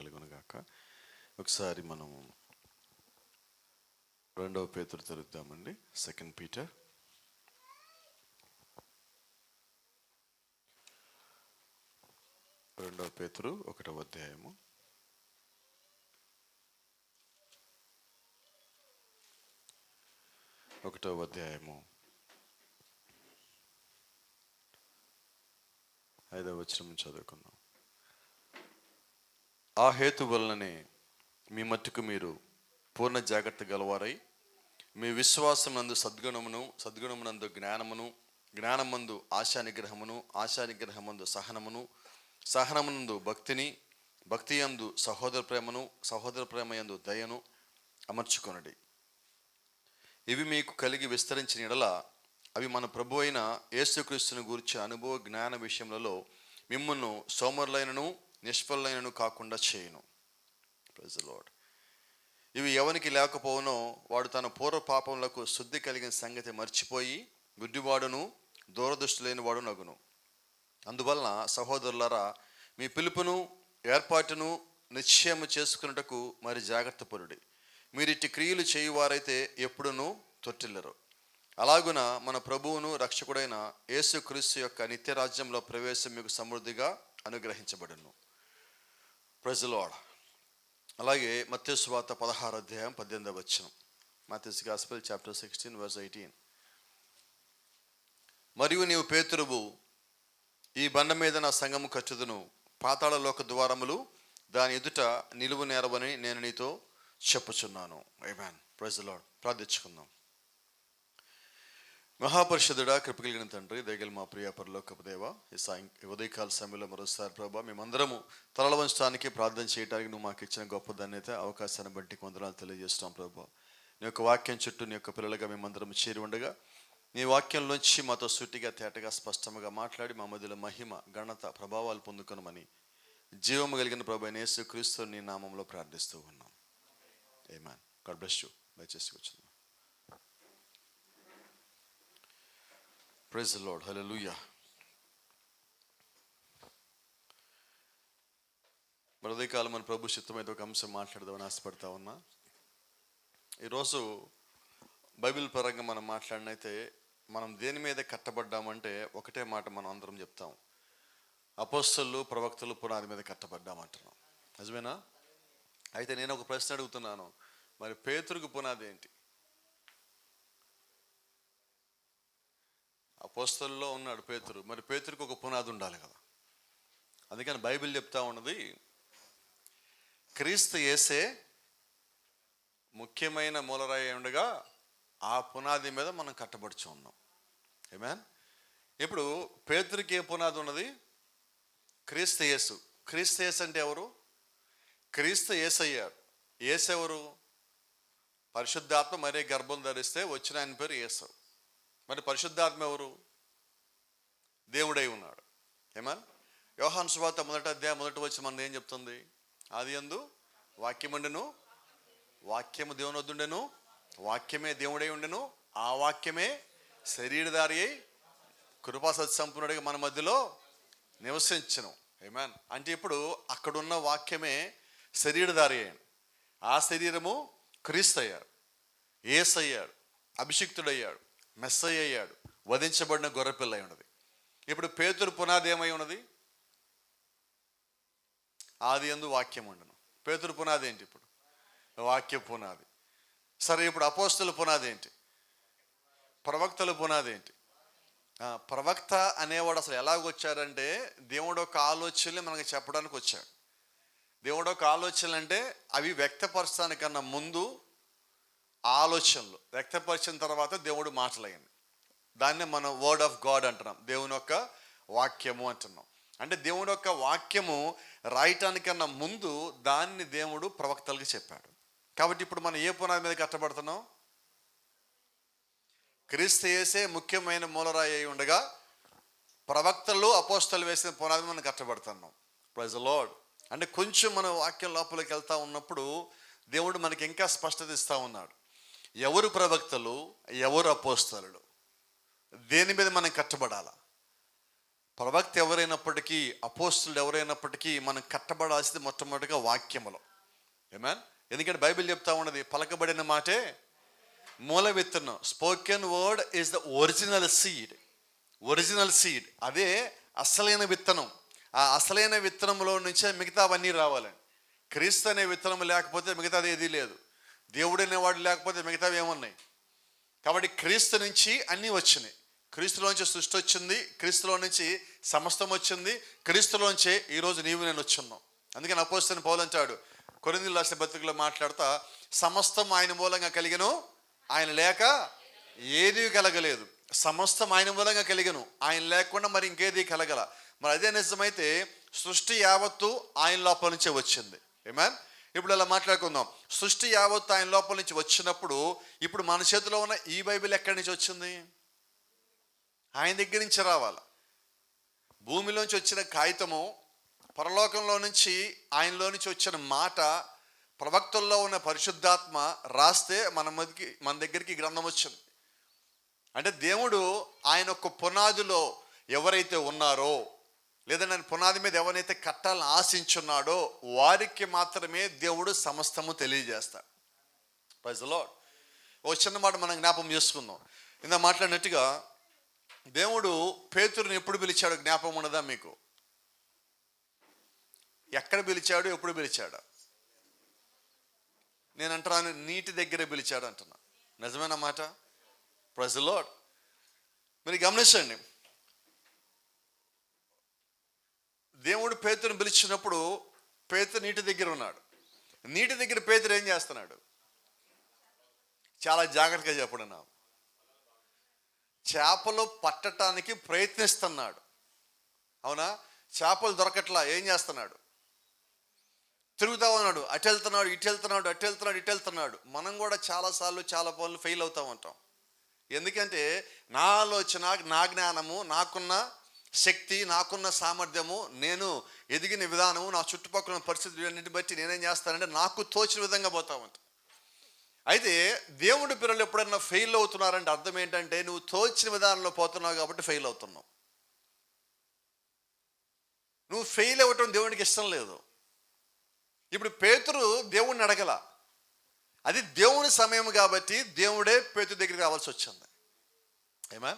కలుగును గాక. ఒకసారి మనం 2వ పేతురు చదువుతామండి. 2 పీటర్ 2వ పేతురు 1వ అధ్యాయము 5వ వచనం చదువుకుందాం. ఆ హేతు వలననే మీ మట్టుకు మీరు పూర్ణ జాగ్రత్త గలవారై మీ విశ్వాసం నందు సద్గుణమునందు జ్ఞానమును, జ్ఞానమందు ఆశానిగ్రహమును, ఆశానిగ్రహమందు సహనమును, సహనమునందు భక్తిని, భక్తి యందు సహోదర ప్రేమను, సహోదర ప్రేమ యందు దయను అమర్చుకొనడి. ఇవి మీకు కలిగి విస్తరించిన యెడల అవి మన ప్రభు అయిన యేసుక్రీస్తుని గూర్చి అనుభవ జ్ఞాన విషయములలో మిమ్మును సోమరులైనను నిష్ఫలైనను కాకుండా చేయును. Praise the Lord. ఇవి ఎవనికి లేకపోవునో వాడు తన పూర్వ పాపములకు శుద్ధి కలిగిన సంగతి మర్చిపోయి గుడ్డివాడును దూరదృష్టి వాడు నగును. అందువలన సహోదరులారా, మీ పిలుపును ఏర్పాటును నిశ్చయము చేసుకున్నటకు మరి జాగ్రత్త పరుడి. మీరిట్టి క్రియలు చేయువారైతే ఎప్పుడునూ తొట్టిల్లరు. అలాగున మన ప్రభువును రక్షకుడైన యేసుక్రీస్తు యొక్క నిత్యరాజ్యంలో ప్రవేశం మీకు సమృద్ధిగా అనుగ్రహించబడును. Praise the Lord. అలాగే మత్తయి సువార్త 16వ అధ్యాయం 18వ వచనం. మత్తయి గాస్పెల్ చాప్టర్ 16 verse 18. మరియు నీవు పేతురువు, ఈ బండ మీద నా సంఘము కట్టుదును, పాతాళ లోక ద్వారములు దాని ఎదుట నిలువు నేరవని నేను నీతో చెప్పుచున్నాను. ఆమేన్. Praise the Lord. ప్రార్థించుకుందాం. మహాపరిషుద్ధుడా, కృప కలిగిన తండ్రి, దయగల మా ప్రియ పరలోకపు దేవ, ఈ ఉదయకాల సమయంలో మరోసారి ప్రభా మేమందరము తలల వంచడానికి ప్రార్థన చేయడానికి నువ్వు మాకు ఇచ్చిన గొప్ప ధన్యత, అవకాశాన్ని బట్టి వందనాలు తెలియజేస్తున్నాం ప్రభా. నీ యొక్క వాక్యం చుట్టూ నీ యొక్క పిల్లలుగా మేమందరం చేరి ఉండగా నీ వాక్యంలోంచి మాతో సూటిగా తేటగా స్పష్టంగా మాట్లాడి మా మధ్యలో మహిమ ఘనత ప్రభావాలు పొందుకొనమని జీవము కలిగిన ప్రభు అయిన యేసుక్రీస్తు నీ నామంలో ప్రార్థిస్తూ ఉన్నాం. ఆమేన్. God bless you. దయచేసి కూర్చుందాం. Praise the Lord. హల్లెలూయా. మరి ఉదయకాలం మన ప్రభు చిత్తమైతే ఒక అంశం మాట్లాడదామని ఆశపడతా ఉన్నా. ఈరోజు బైబిల్ పరంగా మనం మాట్లాడినైతే మనం దేని మీద కట్టబడ్డామంటే ఒకటే మాట మనం అందరం చెప్తాం: అపోస్తలులు ప్రవక్తలు పునాది మీద కట్టబడ్డామంటున్నాం. నిజమేనా? అయితే నేను ఒక ప్రశ్న అడుగుతున్నాను, మరి పేతురుకు పునాది ఏంటి? అపోస్తలుల్లో ఉన్నాడు పేతురు, మరి పేతురుకు ఒక పునాది ఉండాలి కదా. అందుకని బైబిల్ చెప్తా ఉన్నది, క్రీస్తు యేసే ముఖ్యమైన మూలరాయి ఉండగా ఆ పునాది మీద మనం కట్టబడుచు ఉన్నాం. ఆమేన్. ఇప్పుడు పేతురుకి ఏ పునాది ఉన్నది? క్రీస్తు యేసు. క్రీస్తు యేసు అంటే ఎవరు? క్రీస్తు యేసయ్యాడు. యేసు ఎవరు? పరిశుద్ధాత్మ మరే గర్భం ధరిస్తే వచ్చిన ఆయన పేరు యేసు. మరి పరిశుద్ధాత్మ ఎవరు? దేవుడై ఉన్నాడు. ఆమేన్. యోహాను సువార్త 1వ అధ్యాయం 1వ వచనం మనం ఏం చెప్తుంది? ఆదియందు వాక్యముండెను, వాక్యము దేవుని వద్దుండెను, వాక్యమే దేవుడై ఉండెను, ఆ వాక్యమే శరీరధారి అయి కృపా సత్య సంపన్నుడిగా మన మధ్యలో నివసించెను. ఆమేన్. అంటే ఇప్పుడు అక్కడున్న వాక్యమే శరీరధారి అయ్యాడు. ఆ శరీరము క్రీస్తు అయ్యాడు, యేసు అయ్యాడు, అభిషిక్తుడయ్యాడు, మెస్సయ్య అయ్యాడు, వధించబడిన గొర్రెపిల్ల అయి ఉన్నది. ఇప్పుడు పేతురు పునాది ఏమై ఉన్నది? ఆదియందు వాక్యం ఉండను. పేతురు పునాది ఏంటి? ఇప్పుడు వాక్య పునాది. సరే, ఇప్పుడు అపోస్తలుల పునాది ఏంటి? ప్రవక్తల పునాది ఏంటి? ప్రవక్త అనేవాడు అసలు ఎలాగొచ్చాడంటే దేవుడు ఒక ఆలోచనలు మనకి చెప్పడానికి వచ్చాడు. దేవుడు ఒక ఆలోచనలు అంటే అవి వ్యక్తపరచడానికన్నా ముందు ఆలోచనలు, వ్యక్తపరిచిన తర్వాత దేవుడు మాటలయ్యింది. దాన్ని మనం వర్డ్ ఆఫ్ గాడ్ అంటున్నాం, దేవుని యొక్క వాక్యము అంటున్నాం. అంటే దేవుని యొక్క వాక్యము రాయటానికన్నా ముందు దాన్ని దేవుడు ప్రవక్తలకు చెప్పాడు. కాబట్టి ఇప్పుడు మనం ఏ పునాది మీద కట్టబడుతున్నాం? క్రీస్తు యేసే ముఖ్యమైన మూలరాయి అయి ఉండగా ప్రవక్తలు అపోస్తలు వేసిన పునాది మనం కట్టబడుతున్నాం. Praise the Lord. అంటే కొంచెం మనం వాక్యం లోపలికి వెళ్తా ఉన్నప్పుడు దేవుడు మనకి ఇంకా స్పష్టత ఇస్తూ ఉన్నాడు. ఎవరు ప్రవక్తలు, ఎవరు అపోస్తలులు, దేని మీద మనం కట్టబడాలా? ప్రవక్త ఎవరైనప్పటికీ, అపోస్తులు ఎవరైనప్పటికీ మనం కట్టబడాల్సింది మొట్టమొదటిగా వాక్యములో. ఆమేన్. ఎందుకంటే బైబిల్ చెప్తా ఉన్నది, పలకబడిన మాటే మూల విత్తనం. Spoken word is the original seed. Original seed అదే అసలైన విత్తనం. ఆ అసలైన విత్తనంలో నుంచే మిగతావన్నీ రావాలండి. క్రీస్తు అనే విత్తనం లేకపోతే మిగతాది ఏదీ లేదు. దేవుడు అనేవాడు లేకపోతే మిగతావి ఏమున్నాయి? కాబట్టి క్రీస్తు నుంచి అన్నీ వచ్చినాయి. క్రీస్తులోంచి సృష్టి వచ్చింది, క్రీస్తులో నుంచి సమస్తం వచ్చింది, క్రీస్తులోంచే ఈరోజు నీవు నేను వచ్చున్నాం. అందుకని అపోస్తలుడైన పౌలు అంటాడు కొరింథీయులకు రాసిన పత్రికలో మాట్లాడుతా, సమస్తం ఆయన మూలంగా కలిగెను, ఆయన లేక ఏదీ కలగలేదు. సమస్తం ఆయన మూలంగా కలిగెను, ఆయన లేకుండా మరి ఇంకేది కలగల. మరి అదే నిజమైతే సృష్టి యావత్తు ఆయన లోపల నుంచే వచ్చింది. ఆమేన్. ఇప్పుడు అలా మాట్లాడుకుందాం. సృష్టి యావత్తు ఆయన లోపల నుంచి వచ్చినప్పుడు ఇప్పుడు మన చేతిలో ఉన్న ఈ బైబిల్ ఎక్కడి నుంచి వచ్చింది? ఆయన దగ్గర నుంచి రావాలి. భూమిలోంచి వచ్చిన కాగితము, పరలోకంలో నుంచి ఆయనలో నుంచి వచ్చిన మాట, ప్రవక్తల్లో ఉన్న పరిశుద్ధాత్మ రాస్తే మన దగ్గరికి గ్రంథం వచ్చింది. అంటే దేవుడు ఆయన ఒక పునాదిలో ఎవరైతే ఉన్నారో, లేదా నేను పునాది మీద ఎవరైతే కట్టాలని ఆశించున్నాడో వారికి మాత్రమే దేవుడు సమస్తము తెలియజేస్తాడు. Praise the Lord. ఒక చిన్న మాట మనం జ్ఞాపకం చేసుకుందాం. ఇందా మాట్లాడినట్టుగా దేవుడు పేతురుని ఎప్పుడు పిలిచాడు జ్ఞాపకం ఉన్నదా మీకు? ఎక్కడ పిలిచాడు, ఎప్పుడు పిలిచాడు? నేను అంటున్నాను, నీటి దగ్గర పిలిచాడు అంటున్నా. నిజమైన మాట? Praise the Lord. మీరు గమనించండి, దేవుడు పేతురుని పిలిచినప్పుడు పేతురు నీటి దగ్గర ఉన్నాడు. నీటి దగ్గర పేతురు ఏం చేస్తున్నాడు? చాలా జాగ్రత్తగా చెప్పండి. నా చేపలు పట్టడానికి ప్రయత్నిస్తున్నాడు. అవునా? చేపలు దొరకట్లా. ఏం చేస్తున్నాడు? తిరుగుతా ఉన్నాడు. అటు వెళ్తున్నాడు, ఇటు వెళ్తున్నాడు, అటు వెళ్తున్నాడు, ఇటు వెళ్తున్నాడు. మనం కూడా చాలాసార్లు చాలా పనులు ఫెయిల్ అవుతూ ఉంటాం. ఎందుకంటే నా ఆలోచన, నా జ్ఞానము, నాకున్న శక్తి, నాకున్న సామర్థ్యము, నేను ఎదిగిన విధానము, నా చుట్టుపక్కల పరిస్థితులు అన్నింటిని బట్టి నేనేం చేస్తానంటే నాకు తోచిన విధంగా పోతా ఉంటాను. అయితే దేవుడి పిల్లలు ఎప్పుడన్నా ఫెయిల్ అవుతున్నారంటే అర్థం ఏంటంటే నువ్వు తోచిన విధానంలో పోతున్నావు కాబట్టి ఫెయిల్ అవుతున్నావు. నువ్వు ఫెయిల్ అవ్వటం దేవుడికి ఇష్టం లేదు. ఇప్పుడు పేతురు దేవుడిని అడగల, అది దేవుని సమయం కాబట్టి దేవుడే పేతురు దగ్గరికి రావాల్సి వచ్చింది. ఏమా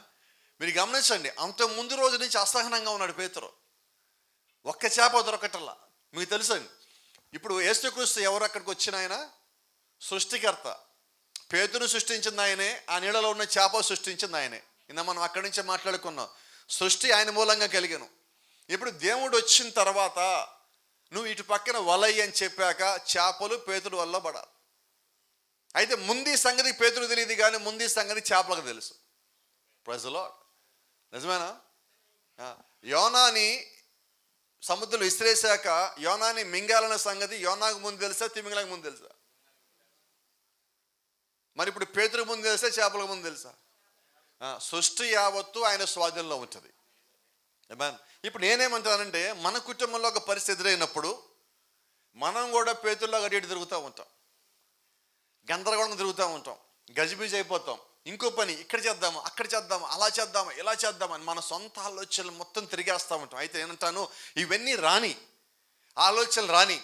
మీరు గమనించండి, అంత ముందు రోజు నుంచి అసహనంగా ఉన్నాడు పేతురు. ఒక్క చేప దొరకటల్లా. మీకు తెలుసండి, ఇప్పుడు యేసుక్రీస్తు ఎవరు అక్కడికి వచ్చిన ఆయన? సృష్టికర్త. పేతురు సృష్టించింది ఆయనే, ఆ నీళ్ళలో ఉన్న చేప సృష్టించింది ఆయనే. ఇందా మనం అక్కడి నుంచే మాట్లాడుకున్నాం. సృష్టి ఆయన మూలంగా కలిగను. ఇప్పుడు దేవుడు వచ్చిన తర్వాత నువ్వు ఇటు పక్కన వలయ్యి అని చెప్పాక చేపలు పేతురు వల్ల పడాలి. అయితే ముందు సంగతి పేతురు తెలియదు, కానీ ముందు సంగతి చేపలకు తెలుసు. Praise the Lord. నిజమేనా? యోనాని సముద్రంలో విసిరేశాక యోనాని మింగాలన్న సంగతి యోనాకు ముందు తెలుసా, తిమింగలకు ముందు తెలుసా? మరి ఇప్పుడు పేతురు ముందు తెలుసా, చేపలకు ముందు తెలుసా? సృష్టి యావత్తు ఆయన స్వాధీనంలో ఉంటుంది. ఇప్పుడు నేనేమంటానంటే మన కుటుంబంలో ఒక పరిస్థితి ఎదురైనప్పుడు మనం కూడా పేతురులాగా అటు ఇటు తిరుగుతూ ఉంటాం, గందరగోళంగా తిరుగుతూ ఉంటాం, గజిబిజి అయిపోతాం. ఇంకో పని ఇక్కడ చేద్దాము, అక్కడ చేద్దాము, అలా చేద్దాము, ఇలా చేద్దామని మన సొంత ఆలోచనలు మొత్తం తిరిగేస్తూ ఉంటాం. అయితే నేనంటాను, ఇవన్నీ రాని ఆలోచనలు రాని,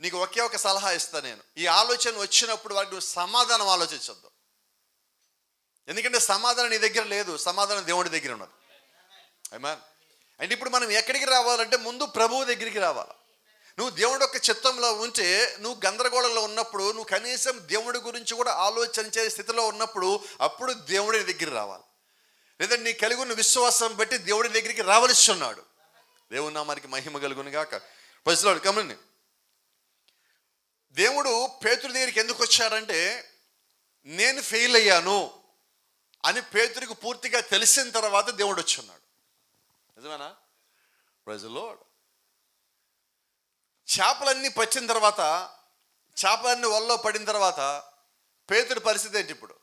నీకు ఒకే ఒక సలహా ఇస్తాను నేను. ఈ ఆలోచన వచ్చినప్పుడు వాటికి నువ్వు సమాధానం ఆలోచించద్దు. ఎందుకంటే సమాధానం నీ దగ్గర లేదు, సమాధానం దేవుడి దగ్గర ఉన్నది. ఆమేన్. అంటే ఇప్పుడు మనం ఎక్కడికి రావాలంటే ముందు ప్రభువు దగ్గరికి రావాలి. నువ్వు దేవుడి యొక్క చిత్తంలో ఉంటే, నువ్వు గందరగోళంలో ఉన్నప్పుడు, నువ్వు కనీసం దేవుడి గురించి కూడా ఆలోచించే స్థితిలో ఉన్నప్పుడు అప్పుడు దేవుడి దగ్గర రావాలి. లేదంటే నీ కలిగి ఉన్న విశ్వాసం బట్టి దేవుడి దగ్గరికి రావలసి ఉన్నాడు. దేవుని నామానికి మహిమ కలుగును గాక. Praise the lord. కమండి, దేవుడు పేతురు దగ్గరికి ఎందుకు వచ్చాడంటే నేను ఫెయిల్ అయ్యాను అని పేతురికి పూర్తిగా తెలిసిన తర్వాత దేవుడు వచ్చున్నాడు. నిజమేనా? Praise the Lord. చేపలన్నీ పట్టిన తర్వాత, చేపలన్నీ వలలో పడిన తర్వాత పేతుడి పరిస్థితి ఏంటి? ఇప్పుడు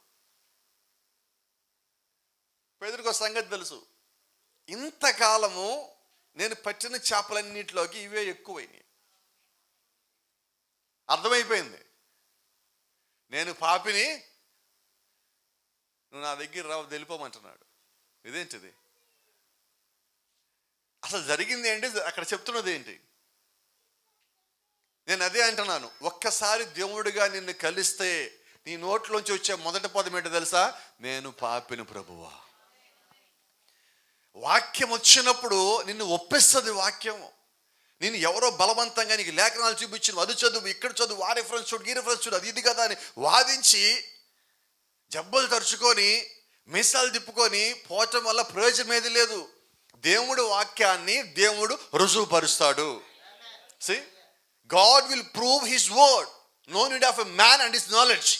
పేతుడికి ఒక సంగతి తెలుసు, ఇంతకాలము నేను పట్టిన చేపలన్నింటిలోకి ఇవే ఎక్కువైనాయి. అర్థమైపోయింది, నేను పాపిని, నువ్వు నా దగ్గర రావు, వెళ్ళిపోమంటున్నాడు. ఇదేంటిది? అసలు జరిగింది ఏంటి, అక్కడ చెప్తున్నది ఏంటి? నేను అదే అంటున్నాను, ఒక్కసారి దేవుడిగా నిన్ను కలిస్తే నీ నోట్లోంచి వచ్చే మొదటి పదం ఏంటో తెలుసా? నేను పాపిని ప్రభువా. వాక్యం వచ్చినప్పుడు నిన్ను ఒప్పిస్తుంది వాక్యం. నేను ఎవరో బలవంతంగా నీకు లేఖనాలు చూపించిన, అది చదువు, ఇక్కడ చదువు, ఆ రిఫరెన్స్ చూడు, ఈ రిఫరెన్స్ చూడు, అది ఇది కదా అని వాదించి జబ్బలు తరుచుకొని మీసాలు తిప్పుకొని పోవటం వల్ల ప్రయోజనం ఏది లేదు. దేవుడు వాక్యాన్ని దేవుడు రుజువుపరుస్తాడు. See, God will prove his word. No need of a man and his knowledge.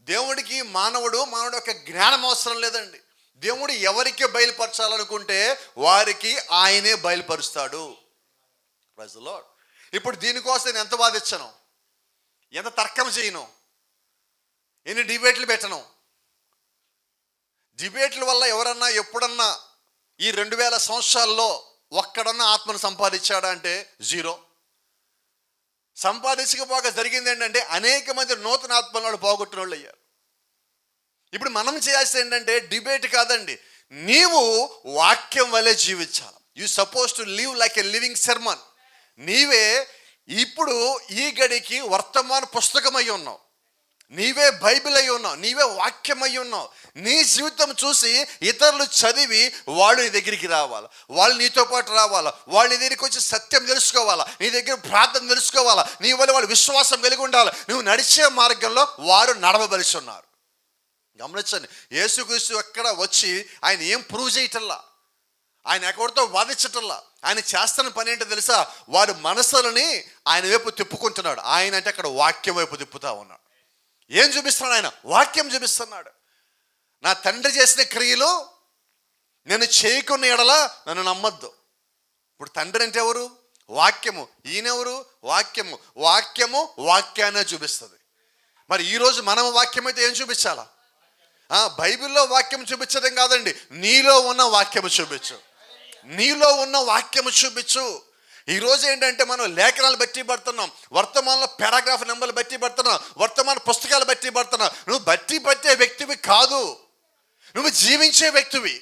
దేవుడికి మానవుడు యొక్క జ్ఞానం అవసరం లేదండి. దేవుడు ఎవరికి బయలుపరచాలనుకుంటే వారికి ఆయనే బయలుపరుస్తాడు. Praise the Lord. ఇప్పుడు దీనికోసం నేను ఎంత వాదించను, ఎంత తర్కం చేయను, ఎన్ని డిబేట్లు పెట్టను. డిబేట్ల వల్ల ఎవరన్నా ఎప్పుడన్నా ఈ 2000 సంవత్సరాల్లో ఒక్కడన్నా ఆత్మను సంపాదించాడా అంటే జీరో. సంపాదించకపోగా జరిగింది ఏంటంటే అనేక మంది నూతన ఆత్మలను పోగొట్టిన వాళ్ళు అయ్యారు. ఇప్పుడు మనం చేయాల్సింది ఏంటంటే డిబేట్ కాదండి, నీవు వాక్యం వలె జీవించాలి. You suppose to live like a living sermon. నీవే ఇప్పుడు ఈ గడికి వర్తమాన పుస్తకం అయి ఉన్నావు, నీవే బైబిల్ అయి ఉన్నావు, నీవే వాక్యం అయి ఉన్నావు. నీ జీవితం చూసి ఇతరులు చదివి వాళ్ళు నీ దగ్గరికి రావాలి, వాళ్ళు నీతో పాటు రావాలా, వాళ్ళు నీ దగ్గరికి వచ్చి సత్యం తెలుసుకోవాలా, నీ దగ్గర ప్రార్థన తెలుసుకోవాలా, నీ వల్ల వాళ్ళు విశ్వాసం కలిగి ఉండాలి. నువ్వు నడిచే మార్గంలో వారు నడవబలిసి ఉన్నారు. గమనించండి, యేసుక్రీస్తు ఎక్కడ వచ్చి ఆయన ఏం ప్రూవ్ చేయటల్లా, ఆయన ఎక్కడితో వాదించటల్లా. ఆయన చేస్తున్న పని ఏంటో తెలుసా? వారి మనసులని ఆయన వైపు తిప్పుకుంటున్నాడు. ఆయన అంటే అక్కడ వాక్యం వైపు తిప్పుతా ఉన్నాడు. ఏం చూపిస్తున్నాడు ఆయన? వాక్యం చూపిస్తున్నాడు. నా తండ్రి చేసిన క్రియలు నేను చేయకున్న ఎడల నన్ను నమ్మద్దు. ఇప్పుడు తండ్రి అంటే ఎవరు? వాక్యము. ఈయనెవరు? వాక్యము. వాక్యము వాక్యాన్ని చూపిస్తుంది. మరి ఈరోజు మనం వాక్యం అయితే ఏం చూపించాలా? బైబిల్లో వాక్యం చూపించడం కాదండి, నీలో ఉన్న వాక్యము చూపించు, నీలో ఉన్న వాక్యము చూపించు. ఈరోజు ఏంటంటే మనం లేఖనాలు బట్టి పడుతున్నాం, వర్తమానంలో పారాగ్రాఫ్ నెంబర్లు బట్టి పడుతున్నాం, వర్తమాన పుస్తకాలు బట్టి పడుతున్నాం. నువ్వు బట్టి పట్టే వ్యక్తివి కాదు, నువ్వు జీవించే వ్యక్తివి.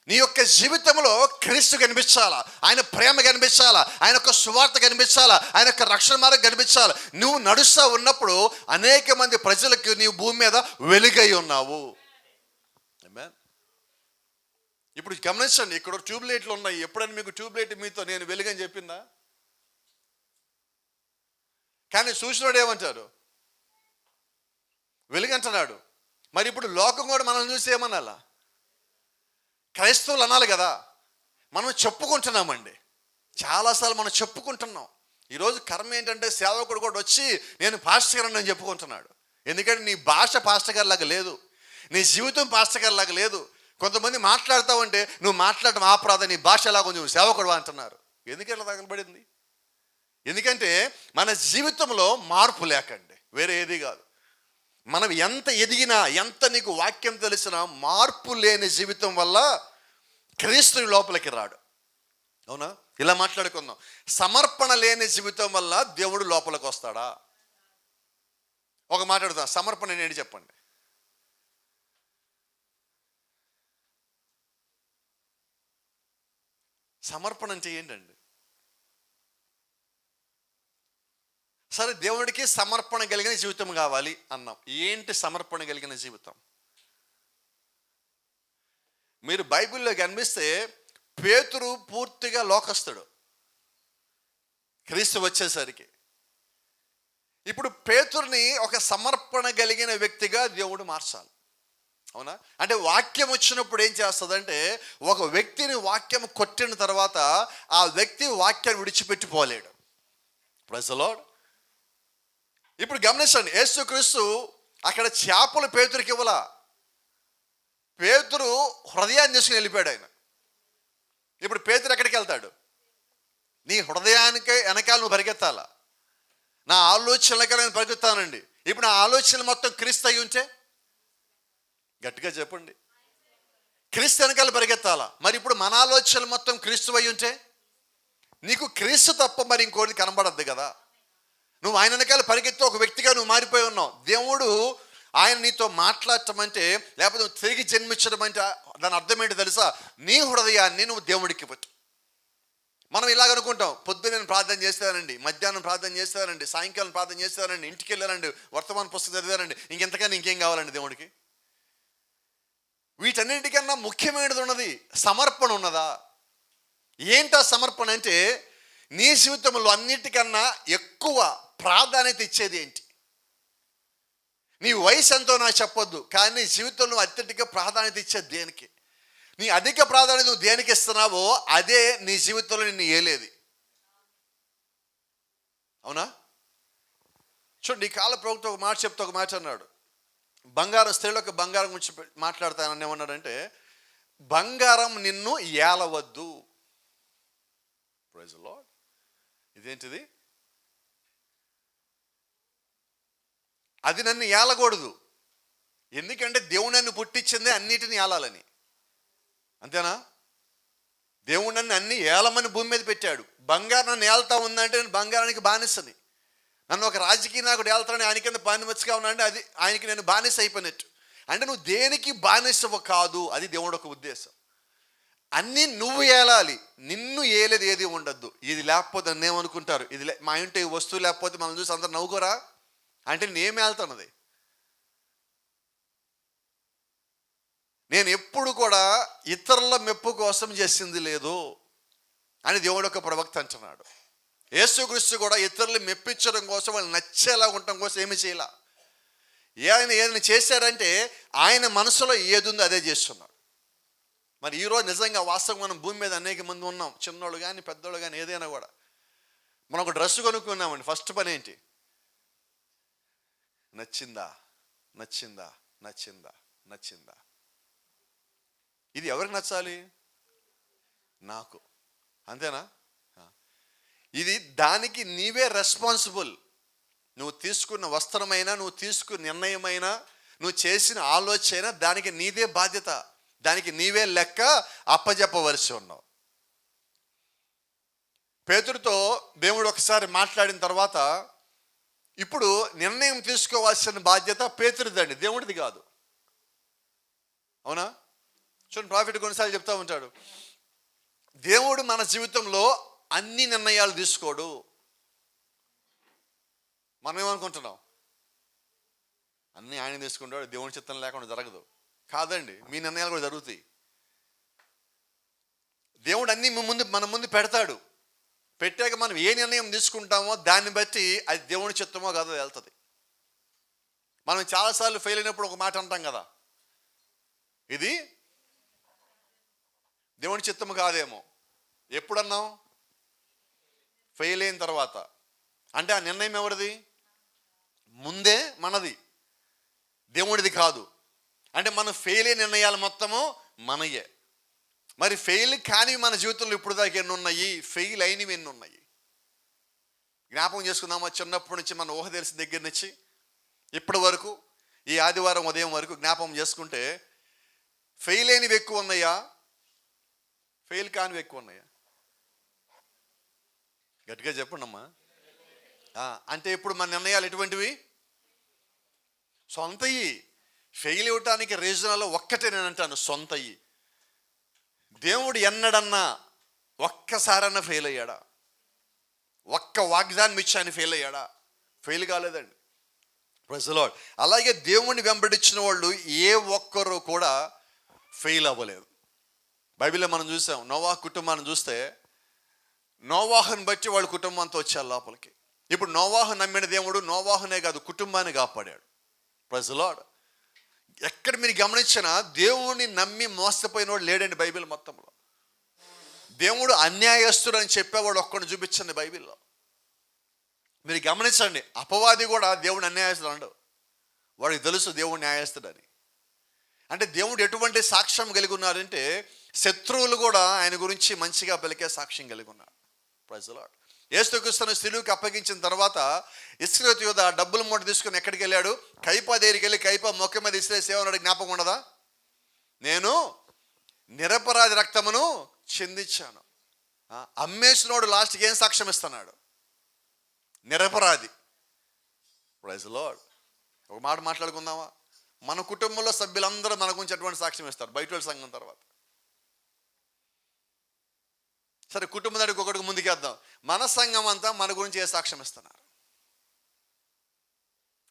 నీ యొక్క జీవితంలో క్రీస్తు కనిపించాలా, ఆయన ప్రేమ కనిపించాలా, ఆయన యొక్క సువార్త కనిపించాలా, ఆయన యొక్క రక్షణ మార్గం కనిపించాలా. నువ్వు నడుస్తూ ఉన్నప్పుడు అనేక మంది ప్రజలకు నీవు భూమి మీద వెలుగై ఉన్నావు. ఇప్పుడు గమనించండి, ఇక్కడ ట్యూబ్ లైట్లు ఉన్నాయి. ఎప్పుడైనా మీకు ట్యూబ్ లైట్ మీతో నేను వెలుగని చెప్పిందా? కానీ చూసినాడు ఏమంటారు? వెలుగంటున్నాడు. మరి ఇప్పుడు లోకం కూడా మనం చూసి ఏమనాలా? క్రైస్తవులు అనాలి కదా. మనం చెప్పుకుంటున్నామండి, చాలాసార్లు మనం చెప్పుకుంటున్నాం. ఈరోజు కర్మ ఏంటంటే సేవకుడు కూడా వచ్చి నేను పాస్టర్ గారు అని చెప్పుకుంటున్నాడు. ఎందుకంటే నీ భాష పాస్టర్ గారి లాగా లేదు, నీ జీవితం పాస్టర్ గారి లాగా లేదు. కొంతమంది మాట్లాడతావంటే నువ్వు మాట్లాడటం ఆపరాధ, నీ భాష ఎలాగో నువ్వు సేవకుడు అంటున్నారు. ఎందుకలా తగలబడింది? ఎందుకంటే మన జీవితంలో మార్పు లేకండి, వేరే ఏది కాదు. మనం ఎంత ఎదిగినా, ఎంత నీకు వాక్యం తెలిసినా, మార్పు లేని జీవితం వల్ల క్రీస్తు లోపలికి రాడు. అవునా? ఇలా మాట్లాడుకుందాం. సమర్పణ లేని జీవితం వల్ల దేవుడు లోపలికి వస్తాడా? ఒక మాట్లాడుతాం, సమర్పణ ఏంటి చెప్పండి. సమర్పణ అంటే ఏంటండి? సరే, దేవుడికి సమర్పణ కలిగిన జీవితం కావాలి అన్నాం. ఏంటి సమర్పణ కలిగిన జీవితం? మీరు బైబిల్లో కనిపిస్తే పేతురు పూర్తిగా లోకస్తుడు క్రీస్తు వచ్చేసరికి. ఇప్పుడు పేతురుని ఒక సమర్పణ కలిగిన వ్యక్తిగా దేవుడు మార్చాలి. అవునా? అంటే వాక్యం వచ్చినప్పుడు ఏం చేస్తుందంటే, ఒక వ్యక్తిని వాక్యం కొట్టిన తర్వాత ఆ వ్యక్తి వాక్యాన్ని విడిచిపెట్టిపోలేడు. Praise the Lord. ఇప్పుడు గమనించండి, యేసుక్రీస్తు అక్కడ చేపలు పేతురికి ఇవ్వలా, పేతురు హృదయాన్ని తీసుకుని వెళ్ళిపోయాడు ఆయన. ఇప్పుడు పేతురు ఎక్కడికి వెళ్తాడు? నీ హృదయానికి వెనకాల నువ్వు పరిగెత్తాలా. నా ఆలోచనలకి నేను పరిగెత్తానండి. ఇప్పుడు నా ఆలోచనలు మొత్తం క్రీస్తు అయి ఉంటే, గట్టిగా చెప్పండి, క్రీస్తు వెనకాల పరిగెత్తాలా. మరి ఇప్పుడు మన ఆలోచనలు మొత్తం క్రీస్తు అయి ఉంటే నీకు క్రీస్తు తప్ప మరి ఇంకోటి కనబడద్దు కదా. నువ్వు ఆయన వెనకాల పరిగెత్తి ఒక వ్యక్తిగా నువ్వు మారిపోయి ఉన్నావు. దేవుడు ఆయన నీతో మాట్లాడటం అంటే, లేకపోతే తిరిగి జన్మించడం అంటే దాని అర్థం ఏంటి తెలుసా? నీ హృదయాన్ని నువ్వు దేవుడికి పెట్టు. మనం ఇలాగ అనుకుంటాం, పొద్దున్న నేను ప్రార్థన చేస్తానండి, మధ్యాహ్నం ప్రార్థన చేస్తానండి, సాయంకాలం ప్రార్థన చేస్తానండి, ఇంటికి వెళ్ళానండి, వర్తమాన పుస్తకం చదివానండి, ఇంకెంతకన్నా ఇంకేం కావాలండి దేవుడికి? వీటన్నింటికన్నా ముఖ్యమైనది ఉన్నది, సమర్పణ ఉన్నదా? ఏంటా సమర్పణ అంటే, నీ జీవితంలో అన్నిటికన్నా ఎక్కువ ప్రాధాన్యత ఇచ్చేది ఏంటి? నీ వయసు ఎంతో నాకు చెప్పొద్దు, కానీ నీ జీవితంలో అత్యధిక ప్రాధాన్యత ఇచ్చేది దేనికి? నీ అధిక ప్రాధాన్యత నువ్వు దేనికి ఇస్తున్నావో అదే నీ జీవితంలో నిన్ను ఏలేది. అవునా? చూడండి, ఈ కాల ప్రవక్త ఒక మాట చెప్తే ఒక మాట అన్నాడు. బంగారం, స్త్రీలకు బంగారం గురించి మాట్లాడతానని ఏమన్నాడంటే, బంగారం నిన్ను ఏలవద్దు. Praise the lord. ఇదేంటిది? అది నన్ను ఏలకూడదు. ఎందుకంటే దేవుడు నన్ను పుట్టించిందే అన్నిటిని ఏలాలని. అంతేనా? దేవుడు నన్ను అన్ని ఏలమని భూమి మీద పెట్టాడు. బంగారం నన్ను ఏళ్తా ఉందంటే నేను బంగారానికి బానిసని. నన్ను ఒక రాజకీయ నాయకుడు ఏళ్తానని ఆయన కింద బానిసగా ఉన్నా అంటే అది ఆయనకి నేను బానిస అయిపోయినట్టు. అంటే నువ్వు దేనికి బానిసవు కాదు, అది దేవుడు ఒక ఉద్దేశం. అన్నీ నువ్వు ఏలాలి, నిన్ను ఏలేది ఏది ఉండద్దు. ఇది లేకపోతే నన్ను ఏమనుకుంటారు, ఇది మా ఇంటి వస్తువు లేకపోతే మనం చూసి అందరు నవ్వుకోరా అంటే నేనేం ఏళ్తానది? నేను ఎప్పుడు కూడా ఇతరుల మెప్పు కోసం చేసింది లేదు అని దేవుడు ఒక ప్రవక్త అంటున్నాడు. యేసుక్రీస్తు కూడా ఇతరులు మెప్పించడం కోసం, వాళ్ళు నచ్చేలా ఉండటం కోసం ఏమి చేయాల. ఆయన ఏదైనా చేశాడంటే ఆయన మనసులో ఏది ఉందో అదే చేస్తున్నాడు. మరి ఈరోజు నిజంగా వాస్తవం మనం భూమి మీద అనేక మంది ఉన్నాం, చిన్నోళ్ళు కానీ పెద్దోళ్ళు కానీ ఏదైనా కూడా. మనం ఒక డ్రెస్ కొనుక్కున్నామండి, ఫస్ట్ పని ఏంటి? నచ్చిందా నచ్చిందా నచ్చిందా నచ్చిందా? ఇది ఎవరికి నచ్చాలి? నాకు. అంతేనా? ఇది దానికి నీవే రెస్పాన్సిబుల్. నువ్వు తీసుకున్న వస్త్రమైనా, నువ్వు తీసుకున్న నిర్ణయమైనా, నువ్వు చేసిన ఆలోచన, దానికి నీదే బాధ్యత, దానికి నీవే లెక్క అప్పజెప్పవలసి ఉన్నావు. పేతురుతో దేవుడు ఒకసారి మాట్లాడిన తర్వాత ఇప్పుడు నిర్ణయం తీసుకోవాల్సిన బాధ్యత పేతురుదండి, దేవుడిది కాదు. అవునా? చూడండి, ప్రాఫిట్ కొన్నిసార్లు చెప్తా ఉంటాడు, దేవుడు మన జీవితంలో అన్ని నిర్ణయాలు తీసుకోడు. మనం ఏమనుకుంటున్నాం, అన్నీ ఆయన తీసుకుంటాడు, దేవుని చిత్తం లేకుండా జరగదు. కాదండి, మీ నిర్ణయాలు కూడా జరుగుతాయి. దేవుడు అన్నీ మన ముందు పెడతాడు. పెట్టాక మనం ఏ నిర్ణయం తీసుకుంటామో దాన్ని బట్టి అది దేవుని చిత్తమో కాదో వెళ్తుంది. మనం చాలాసార్లు ఫెయిల్ అయినప్పుడు ఒక మాట అంటాం కదా, ఇది దేవుని చిత్తము కాదేమో. ఎప్పుడన్నాం? ఫెయిల్ అయిన తర్వాత. అంటే ఆ నిర్ణయం ఎవరిది? ముందే మనది, దేవుడిది కాదు. అంటే మనం ఫెయిల్ అయిన నిర్ణయాలు మొత్తము మనయే. మరి ఫెయిల్ కానివి మన జీవితంలో ఇప్పుడు దాకా ఎన్ని ఉన్నాయి, ఫెయిల్ అయినవి ఎన్ని ఉన్నాయి? జ్ఞాపకం చేసుకుందామా? చిన్నప్పటి నుంచి మన ఊహ తెలిసిన దగ్గర నుంచి ఇప్పటి వరకు, ఈ ఆదివారం ఉదయం వరకు జ్ఞాపకం చేసుకుంటే ఫెయిల్ అయినవి ఎక్కువ ఉన్నాయా, ఫెయిల్ కానివి ఎక్కువ ఉన్నాయా? గట్టిగా చెప్పండి అమ్మా. అంటే ఇప్పుడు మన నిర్ణయాలు ఎటువంటివి? సొంతయి. ఫెయిల్ ఇవ్వటానికి రీజనల్లో ఒక్కటే నేను అంటాను, సొంతయి. దేవుడు ఎన్నడన్నా ఒక్కసారన్నా ఫెయిల్ అయ్యాడా? ఒక్క వాగ్దానం ఇచ్చి ఆయన ఫెయిల్ అయ్యాడా? ఫెయిల్ కాలేదండి. Praise the Lord. అలాగే దేవుణ్ణి వెంబడించిన వాళ్ళు ఏ ఒక్కరు కూడా ఫెయిల్ అవ్వలేదు. బైబిల్లో మనం చూసాం, నోవాహు కుటుంబాన్ని చూస్తే నోవాహుని బట్టి వాళ్ళ కుటుంబంతో వచ్చారు లోపలికి. ఇప్పుడు నోవాహు నమ్మిన దేవుడు నోవాహునే కాదు, కుటుంబాన్ని కాపాడాడు. Praise the Lord. ఎక్కడ మీరు గమనించినా దేవుణ్ణి నమ్మి మోసపోయిన వాడు లేడండి బైబిల్ మొత్తంలో. దేవుడు అన్యాయస్తుడు అని చెప్పేవాడు ఒక్కడిని చూపించండి బైబిల్లో. మీరు గమనించండి, అపవాది కూడా దేవుడు అన్యాయస్తుడు అండు. వాడికి తెలుసు దేవుడు న్యాయస్తుడని. అంటే దేవుడు ఎటువంటి సాక్ష్యం కలిగి ఉన్నారంటే, శత్రువులు కూడా ఆయన గురించి మంచిగా పలికే సాక్ష్యం కలిగి ఉన్నారు. Praise the Lord. యేసుక్రీస్తును సిలువకి అప్పగించిన తర్వాత ఇస్కరియోతు యూదా డబ్బుల మూట తీసుకుని ఎక్కడికి వెళ్ళాడు? కైపా దగ్గరికి వెళ్ళి కైపా మొక్క మీద ఇసిరేసి ఏమన్నాడు? జ్ఞాపకం ఉండదా? నేను నిరపరాధి రక్తమును చిందించాను. అమ్మేసినోడు లాస్ట్కి ఏం సాక్ష్యం ఇస్తున్నాడు? నిరపరాధి. Praise the Lord. ఒక మాట మాట్లాడుకుందామా? మన కుటుంబంలో సభ్యులందరూ మన గురించి ఎటువంటి సాక్ష్యం ఇస్తారు బయట వాళ్ళ సంఘం తర్వాత? సరే, కుటుంబం దగ్గరికి ఒకటికి ముందుకేద్దాం. మన సంఘం అంతా మన గురించి ఏ సాక్ష్యం ఇస్తున్నారు?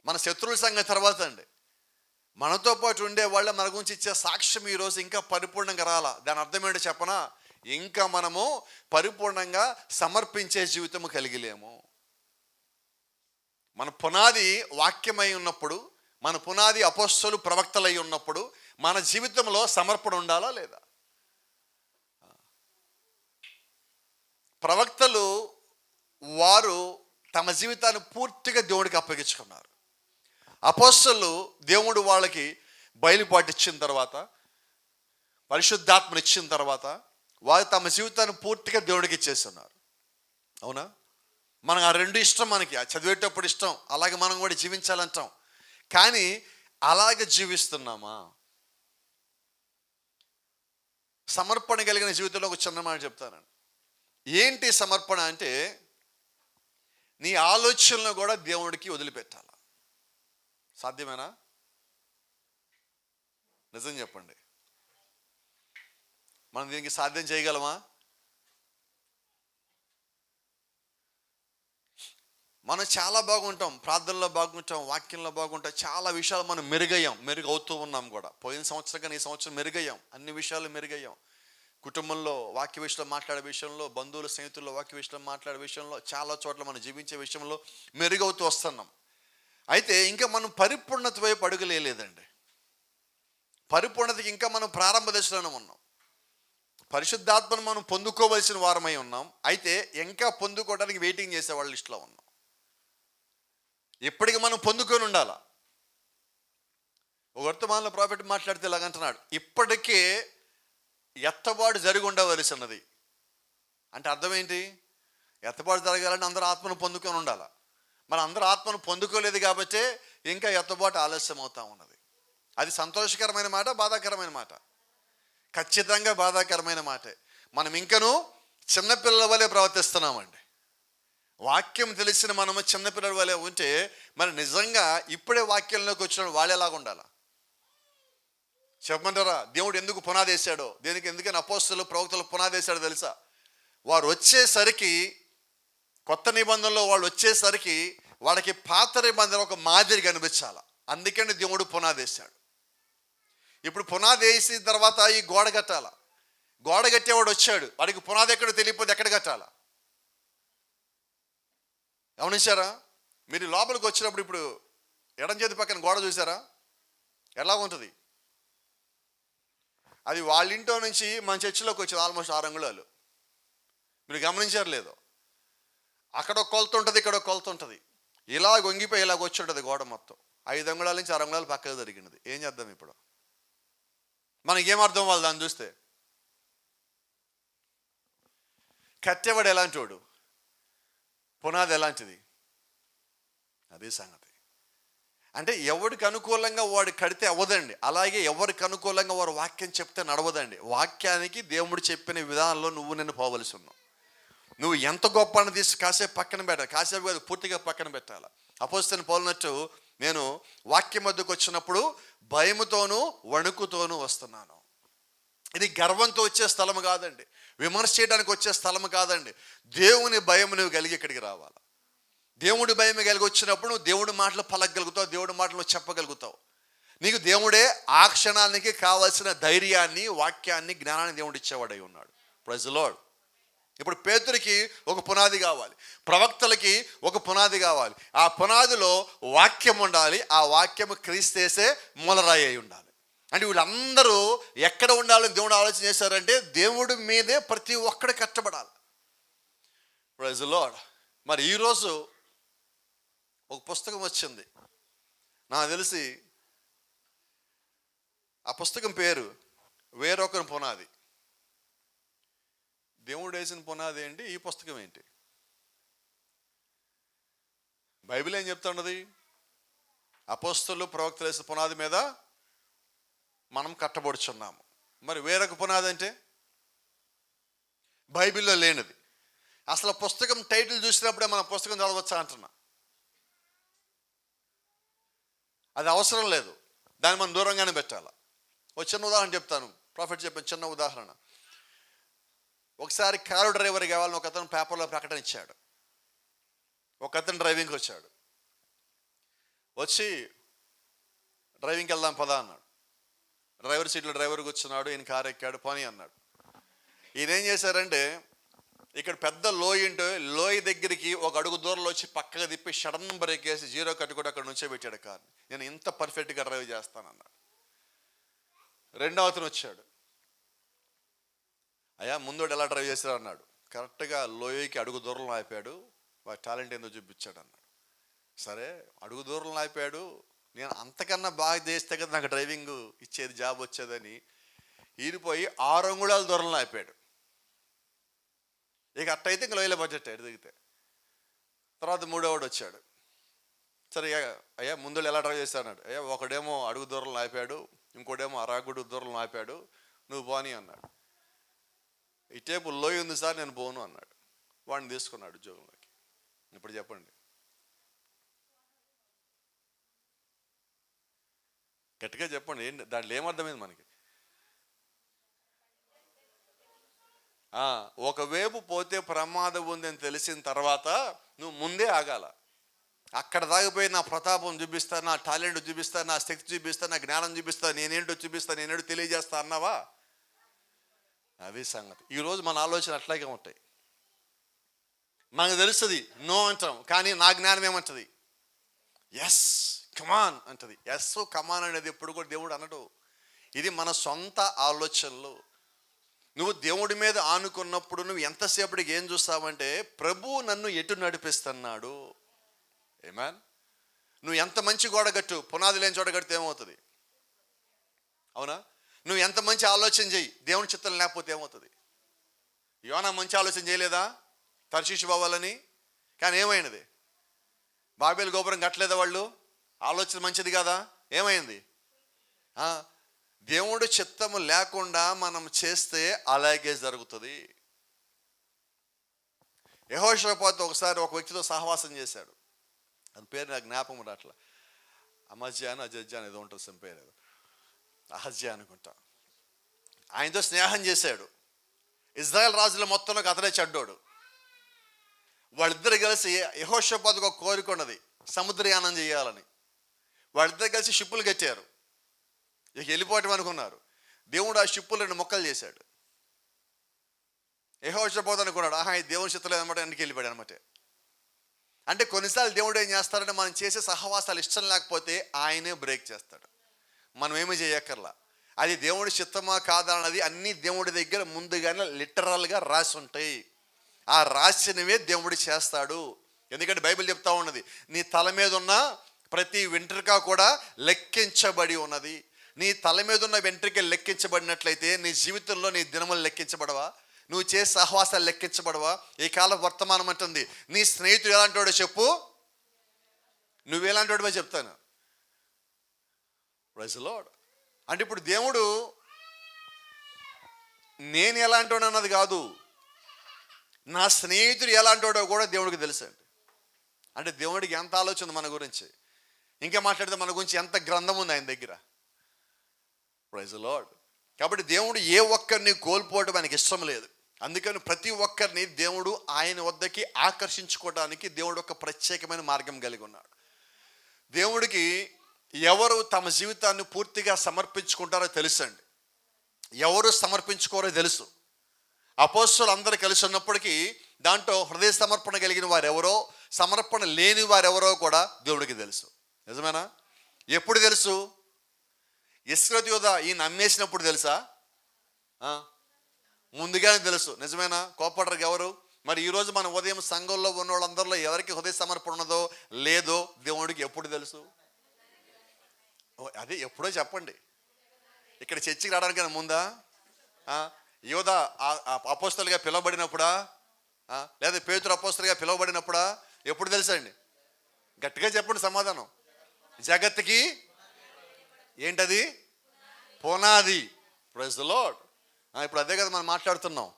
మన శత్రువుల సంఘం తర్వాత అండి. మనతో పాటు ఉండే వాళ్ళ మన గురించి ఇచ్చే సాక్ష్యం ఈరోజు ఇంకా పరిపూర్ణంగా రాలా. దాని అర్థం ఏంటో చెప్పనా? ఇంకా మనము పరిపూర్ణంగా సమర్పించే జీవితము కలిగిలేము. మన పునాది వాక్యమై ఉన్నప్పుడు, మన పునాది అపోస్తలు ప్రవక్తలై ఉన్నప్పుడు మన జీవితంలో సమర్పణ ఉండాలా లేదా? ప్రవక్తలు వారు తమ జీవితాన్ని పూర్తిగా దేవుడికి అప్పగించుకున్నారు. అపోస్తలు దేవుడు వాళ్ళకి బయలుపాటు ఇచ్చిన తర్వాత, పరిశుద్ధాత్మను ఇచ్చిన తర్వాత వారు తమ జీవితాన్ని పూర్తిగా దేవుడికి ఇచ్చేస్తున్నారు. అవునా? మనకు ఆ రెండు ఇష్టం, మనకి చదివేటప్పుడు ఇష్టం, అలాగే మనం కూడా జీవించాలంటాం. కానీ అలాగే జీవిస్తున్నామా? సమర్పణ కలిగిన జీవితంలో ఒక చిన్న మాట చెప్తానండి. ఏంటి సమర్పణ అంటే, నీ ఆలోచనలు కూడా దేవుడికి వదిలిపెట్టాలి. సాధ్యమేనా? నిజం చెప్పండి, మనం దీనికి సాధ్యం చేయగలమా? మనం చాలా బాగుంటాం, ప్రార్థనలో బాగుంటాం, వాక్యంలో బాగుంటాం, చాలా విషయాలు మనం మెరుగవుతూ ఉన్నాం కూడా. పోయిన సంవత్సరం కానీ ఈ సంవత్సరం మెరుగయ్యాం, అన్ని విషయాలు మెరుగయ్యాం. కుటుంబంలో వాక్య విషయంలో మాట్లాడే విషయంలో, బంధువుల స్నేహితుల్లో వాక్య విషయంలో మాట్లాడే విషయంలో, చాలా చోట్ల మనం జీవించే విషయంలో మెరుగవుతూ వస్తున్నాం. అయితే ఇంకా మనం పరిపూర్ణత వైపు అడుగులేదండి. పరిపూర్ణతకి ఇంకా మనం ప్రారంభ దశలోనే ఉన్నాం. పరిశుద్ధాత్మను మనం పొందుకోవలసిన వారమై ఉన్నాం. అయితే ఇంకా పొందుకోవడానికి వెయిటింగ్ చేసే వాళ్ళ లిస్టులో ఉన్నాం. ఇప్పటికి మనం పొందుకొని ఉండాలా. ఒక వర్తమానంలో ప్రాఫెట్ మాట్లాడితే ఇలాగంటున్నాడు, ఇప్పటికే ఎత్తబాటు జరిగి ఉండవలసినది. అంటే అర్థం ఏంటి? ఎత్తబాటు జరగాలంటే అందరూ ఆత్మను పొందుకొని ఉండాలా. మన అందరూ ఆత్మను పొందుకోలేదు కాబట్టి ఇంకా ఎత్తబాటు ఆలస్యం అవుతా ఉన్నది. అది సంతోషకరమైన మాట, బాధాకరమైన మాట? ఖచ్చితంగా బాధాకరమైన మాటే. మనం ఇంకనూ చిన్నపిల్లల వలె ప్రవర్తిస్తున్నామండి. వాక్యం తెలిసిన మనము చిన్నపిల్లల వలె ఉంటే మరి నిజంగా ఇప్పుడే వాక్యంలోకి వచ్చిన వాళ్ళు ఎలాగ ఉండాలా చెప్పమంటారా? దేవుడు ఎందుకు పునాది వేశాడో, ఎందుకని అపోస్తలు ప్రవక్తలు పునాది వేశాడో తెలుసా? వారు వచ్చేసరికి, కొత్త నిబంధనలో వాళ్ళు వచ్చేసరికి వాళ్ళకి పాత నిబంధన ఒక మాదిరి కనిపించాలి. అందుకని దేవుడు పునాది వేశాడు. ఇప్పుడు పునాది వేసిన తర్వాత ఈ గోడ కట్టాల. గోడ కట్టేవాడు వచ్చాడు, వాడికి పునాది ఎక్కడో తెలియకపోతే ఎక్కడ కట్టాలా? గమనించారా? మీరు లోపలికి వచ్చినప్పుడు ఇప్పుడు ఎడం చేతి పక్కన గోడ చూసారా? ఎలా ఉంటుంది? అది వాళ్ళ ఇంట్లో నుంచి మన చర్చిలోకి వచ్చేది ఆల్మోస్ట్ 6 అంగుళాలు. మీరు గమనించారు లేదో? అక్కడ ఒక కొలత ఉంటుంది, ఇక్కడ ఒక కొలత ఉంటుంది. ఇలా వంగిపోయి ఇలాగ వచ్చి ఉంటుంది గోడ మొత్తం. 5 అంగుళాల నుంచి 6 అంగుళాలు పక్కకు జరిగినది. ఏం చేద్దాం ఇప్పుడు? మనకేమర్థం వాళ్ళు దాన్ని చూస్తే? కట్టేవాడు ఎలాంటి వాడు, పునాది ఎలాంటిది, అదే సంగతి. అంటే ఎవరికి అనుకూలంగా వాడు కడితే అవ్వదండి. అలాగే ఎవరికి అనుకూలంగా వారు వాక్యం చెప్తే నడవదండి. వాక్యానికి దేవుడు చెప్పిన విధానంలో నువ్వు నేను పోవలసి ఉన్నావు. నువ్వు ఎంత గొప్ప అని తీసి కాసేపు పక్కన పెట్టాలి, కాసేపు కాదు పూర్తిగా పక్కన పెట్టాలి. అపోస్తలుని పోలినట్టు నేను వాక్యం వద్దకు వచ్చినప్పుడు భయముతోనూ వణుకుతోనూ వస్తున్నాను. ఇది గర్వంతో వచ్చే స్థలం కాదండి, విమర్శ చేయడానికి వచ్చే స్థలం కాదండి. దేవుని భయం నువ్వు కలిగి ఇక్కడికి రావాలి. దేవుడి భయం కలిగి వచ్చినప్పుడు నువ్వు దేవుడి మాటలు పలకగలుగుతావు, దేవుడి మాటలు చెప్పగలుగుతావు. నీకు దేవుడే ఆ క్షణానికి కావాల్సిన ధైర్యాన్ని, వాక్యాన్ని, జ్ఞానాన్ని దేవుడు ఇచ్చేవాడై ఉన్నాడు. Praise the Lord. ఇప్పుడు పేతురికి ఒక పునాది కావాలి, ప్రవక్తలకి ఒక పునాది కావాలి. ఆ పునాదిలో వాక్యం ఉండాలి. ఆ వాక్యము క్రీస్తేసే మూలరాయి అయి ఉండాలి. అంటే వీళ్ళందరూ ఎక్కడ ఉండాలని దేవుడు ఆలోచన చేశారంటే దేవుడి మీదే ప్రతి ఒక్కడు కట్టబడాలి. Praise the lord. మరి ఈరోజు ఒక పుస్తకం వచ్చింది, నాకు తెలిసి ఆ పుస్తకం పేరు వేరొకరి పునాది. దేవుడు వేసిన పునాది ఏంటి, ఈ పుస్తకం ఏంటి? బైబిల్ ఏం చెప్తున్నది? అపోస్తలులు ప్రవక్తలు వేసిన పునాది మీద మనం కట్టబడుచున్నాము. మరి వేరొక పునాది అంటే బైబిల్లో లేనిది. అసలు పుస్తకం టైటిల్ చూసినప్పుడే మనం పుస్తకం చదవచ్చా అంటున్నా. అది అవసరం లేదు, దాన్ని మనం దూరంగానే పెట్టాలి. ఒక చిన్న ఉదాహరణ చెప్తాను. ప్రాఫెట్ చెప్పిన చిన్న ఉదాహరణ. ఒకసారి కారు డ్రైవర్ కావాలని ఒక అతను పేపర్లో ప్రకటన ఇచ్చాడు. ఒక అతను డ్రైవింగ్కి వచ్చాడు. వచ్చి డ్రైవింగ్కి వెళ్దాం పదా అన్నాడు. డ్రైవర్ సీట్లో డ్రైవర్ కూర్చున్నాడు. ఈయన కారు ఎక్కాడు. పని అన్నాడు. ఈయన ఏం చేశారంటే ఇక్కడ పెద్ద లోయ దగ్గరికి ఒక అడుగు దూరంలో వచ్చి పక్కగా తిప్పి షడన్ బ్రేక్ వేసి జీరో కట్టుకుంటూ అక్కడ నుంచే పెట్టాడు కార్ని. నేను ఇంత పర్ఫెక్ట్గా డ్రైవ్ చేస్తానన్నాడు. రెండవ అతను వచ్చాడు. అయ్యా ముందు ఎలా డ్రైవ్ చేశారు అన్నాడు. కరెక్ట్గా లోయకి అడుగు దూరంలో ఆపాడు. వాడి టాలెంట్ ఏందో చూపించాడు అన్నాడు. సరే అడుగు దూరంలో ఆపాడు, నేను అంతకన్నా బాగా చేస్తే కదా నాకు డ్రైవింగ్ ఇచ్చేది, జాబ్ వచ్చేదని ఈరిపోయి 6 అంగుళాల దూరంలో ఆపాడు. ఇక అట్టయితే ఇంక లోయలో బడ్జెట్ దిగితే. తర్వాత మూడోవాడు వచ్చాడు. సరే అయ్యా ముందు ఎలా డ్రైవ్ చేశాడు అన్నాడు. అయ్యా ఒకడేమో అడుగు దూరంలో ఆపాడు, ఇంకోటేమో అరాగుడు దూరంలో ఆపాడు, నువ్వు పోనీ అన్నాడు. ఇటేపు లోయ ఉంది సార్ నేను పోను అన్నాడు. వాడిని తీసుకున్నాడు ఉద్యోగంలోకి. ఇప్పుడు చెప్పండి, గట్టిగా చెప్పండి, ఏంటి దాంట్లో ఏమర్థమైంది మనకి? ఒకవైపు పోతే ప్రమాదం ఉందని తెలిసిన తర్వాత నువ్వు ముందే ఆగాల. అక్కడ దాగిపోయి నా ప్రతాపం చూపిస్తా, నా టాలెంట్ చూపిస్తా, నా శక్తి చూపిస్తా, నా జ్ఞానం చూపిస్తా, నేనేంటో చూపిస్తా, నేనేంటో తెలియజేస్తా అన్నావా? అవి సంగతి. ఈరోజు మన ఆలోచన అట్లాగే ఉంటాయి. మనకు తెలుస్తుంది నో అంటాం, కానీ నా జ్ఞానం ఏమంటది? ఎస్ కమాన్ అంటది. ఎస్ కమాన్ అనేది ఎప్పుడు కూడా దేవుడు అనడు. ఇది మన సొంత ఆలోచనలు. నువ్వు దేవుడి మీద ఆనుకున్నప్పుడు నువ్వు ఎంతసేపటికి ఏం చూస్తావంటే ప్రభు నన్ను ఎటు నడిపిస్తున్నాడు. ఏమాన్, నువ్వు ఎంత మంచి గోడ కట్టు, పునాది లేని చోట కడితే ఏమవుతుంది? అవునా? నువ్వు ఎంత మంచి ఆలోచన చేయి, దేవుని చిత్తం లేకపోతే ఏమవుతుంది? యోనా మంచి ఆలోచన చేయలేదా తర్షీషు పోవాలని? కానీ ఏమైనది? బాబేలు గోపురం కట్టలేదా వాళ్ళు? ఆలోచన మంచిది కదా, ఏమైంది? దేవుడు చిత్తము లేకుండా మనం చేస్తే అలాగే జరుగుతుంది. యెహోషాపాతు ఒకసారి ఒక వ్యక్తితో సహవాసం చేశాడు. అది పేరు నాకు జ్ఞాపకం రాట్లా, అమజ్యా అని అజజ్జా అని ఏదో ఉంటుంది, సం పేరు ఏదో అహజ్యా అనుకుంటా. ఆయనతో స్నేహం చేశాడు. ఇజ్రాయెల్ రాజుల మొత్తంలో అతనే చెడ్డోడు. వాళ్ళిద్దరు కలిసి యెహోషాపాతుకు ఒక కోరిక ఉన్నది, సముద్రయానం చేయాలని. వాళ్ళిద్దరు కలిసి షిప్పులు కట్టారు. ఇక వెళ్ళిపోవటం అనుకున్నారు. దేవుడు ఆ షిప్పులు 2 ముక్కలు చేశాడు. యెహోషాపాతు అనుకున్నాడు, ఈ దేవుని చిత్తం లేదనమాట, వెనక్కి వెళ్ళిపోయాడు అనమాట. అంటే కొన్నిసార్లు దేవుడు ఏం చేస్తాడంటే మనం చేసే సహవాసాలు ఇష్టం లేకపోతే ఆయనే బ్రేక్ చేస్తాడు. మనం ఏమీ చేయక్కర్లా. అది దేవుడి చిత్తమా కాదా అన్నది అన్నీ దేవుడి దగ్గర ముందుగానే లిటరల్గా రాసి ఉంటాయి. ఆ రాసినవే దేవుడు చేస్తాడు. ఎందుకంటే బైబిల్ చెప్తా ఉన్నది, నీ తల మీద ఉన్న ప్రతి వెంట్రుక కూడా లెక్కించబడి ఉన్నది. నీ తల మీద ఉన్న వెంట్రుక లెక్కించబడినట్లయితే నీ జీవితంలో నీ దినములు లెక్కించబడవా? నువ్వు చేసే సహవాసాలు లెక్కించబడవా? ఈ కాల వర్తమానం అంటుంది, నీ స్నేహితుడు ఎలాంటి వాడో చెప్పు, నువ్వెలాంటి వాడివో చెప్తాను. Praise the Lord. అంటే ఇప్పుడు దేవుడు నేను ఎలాంటి వాడు అన్నది కాదు, నా స్నేహితుడు ఎలాంటి వాడో కూడా దేవుడికి తెలుసండి. అంటే దేవుడికి ఎంత ఆలోచన మన గురించి, ఇంకా మాట్లాడితే మన గురించి ఎంత గ్రంథం ఉంది ఆయన దగ్గర. Praise the Lord. కాబట్టి దేవుడు ఏ ఒక్కరిని కోల్పోవడం ఆయనకి ఇష్టం లేదు. అందుకని ప్రతి ఒక్కరిని దేవుడు ఆయన వద్దకి ఆకర్షించుకోవడానికి దేవుడు ఒక ప్రత్యేకమైన మార్గం కలిగి ఉన్నాడు. దేవుడికి ఎవరు తమ జీవితాన్ని పూర్తిగా సమర్పించుకుంటారో తెలుసండి, ఎవరు సమర్పించుకోరో తెలుసు. అపోస్తలులు అందరూ కలిసి ఉన్నప్పటికీ దాంట్లో హృదయ సమర్పణ కలిగిన వారెవరో, సమర్పణ లేని వారెవరో కూడా దేవుడికి తెలుసు. నిజమేనా? ఎప్పుడు తెలుసు? ఇస్కరియోతు యూదా ఈయన అమ్మేసినప్పుడు తెలుసా? ముందుగానే తెలుసు. నిజమేనా? కోపడరు ఎవరు? మరి ఈరోజు మన ఉదయం సంఘంలో ఉన్న వాళ్ళందరిలో ఎవరికి హృదయ సమర్పణ ఉన్నదో లేదో దేవుడికి ఎప్పుడు తెలుసు? అదే ఎప్పుడో చెప్పండి. ఇక్కడ చర్చికి రావడానికి ముందా? యూదా అపోస్తలుగా పిలువబడినప్పుడా? లేదా పేతురు అపోస్తలుగా పిలువబడినప్పుడా? ఎప్పుడు తెలుసండి? గట్టిగా చెప్పండి సమాధానం. జగత్తుకి ఏంటది? పునాది. Praise the Lord. ఇప్పుడు అదే కదా మనం మాట్లాడుతున్నాం.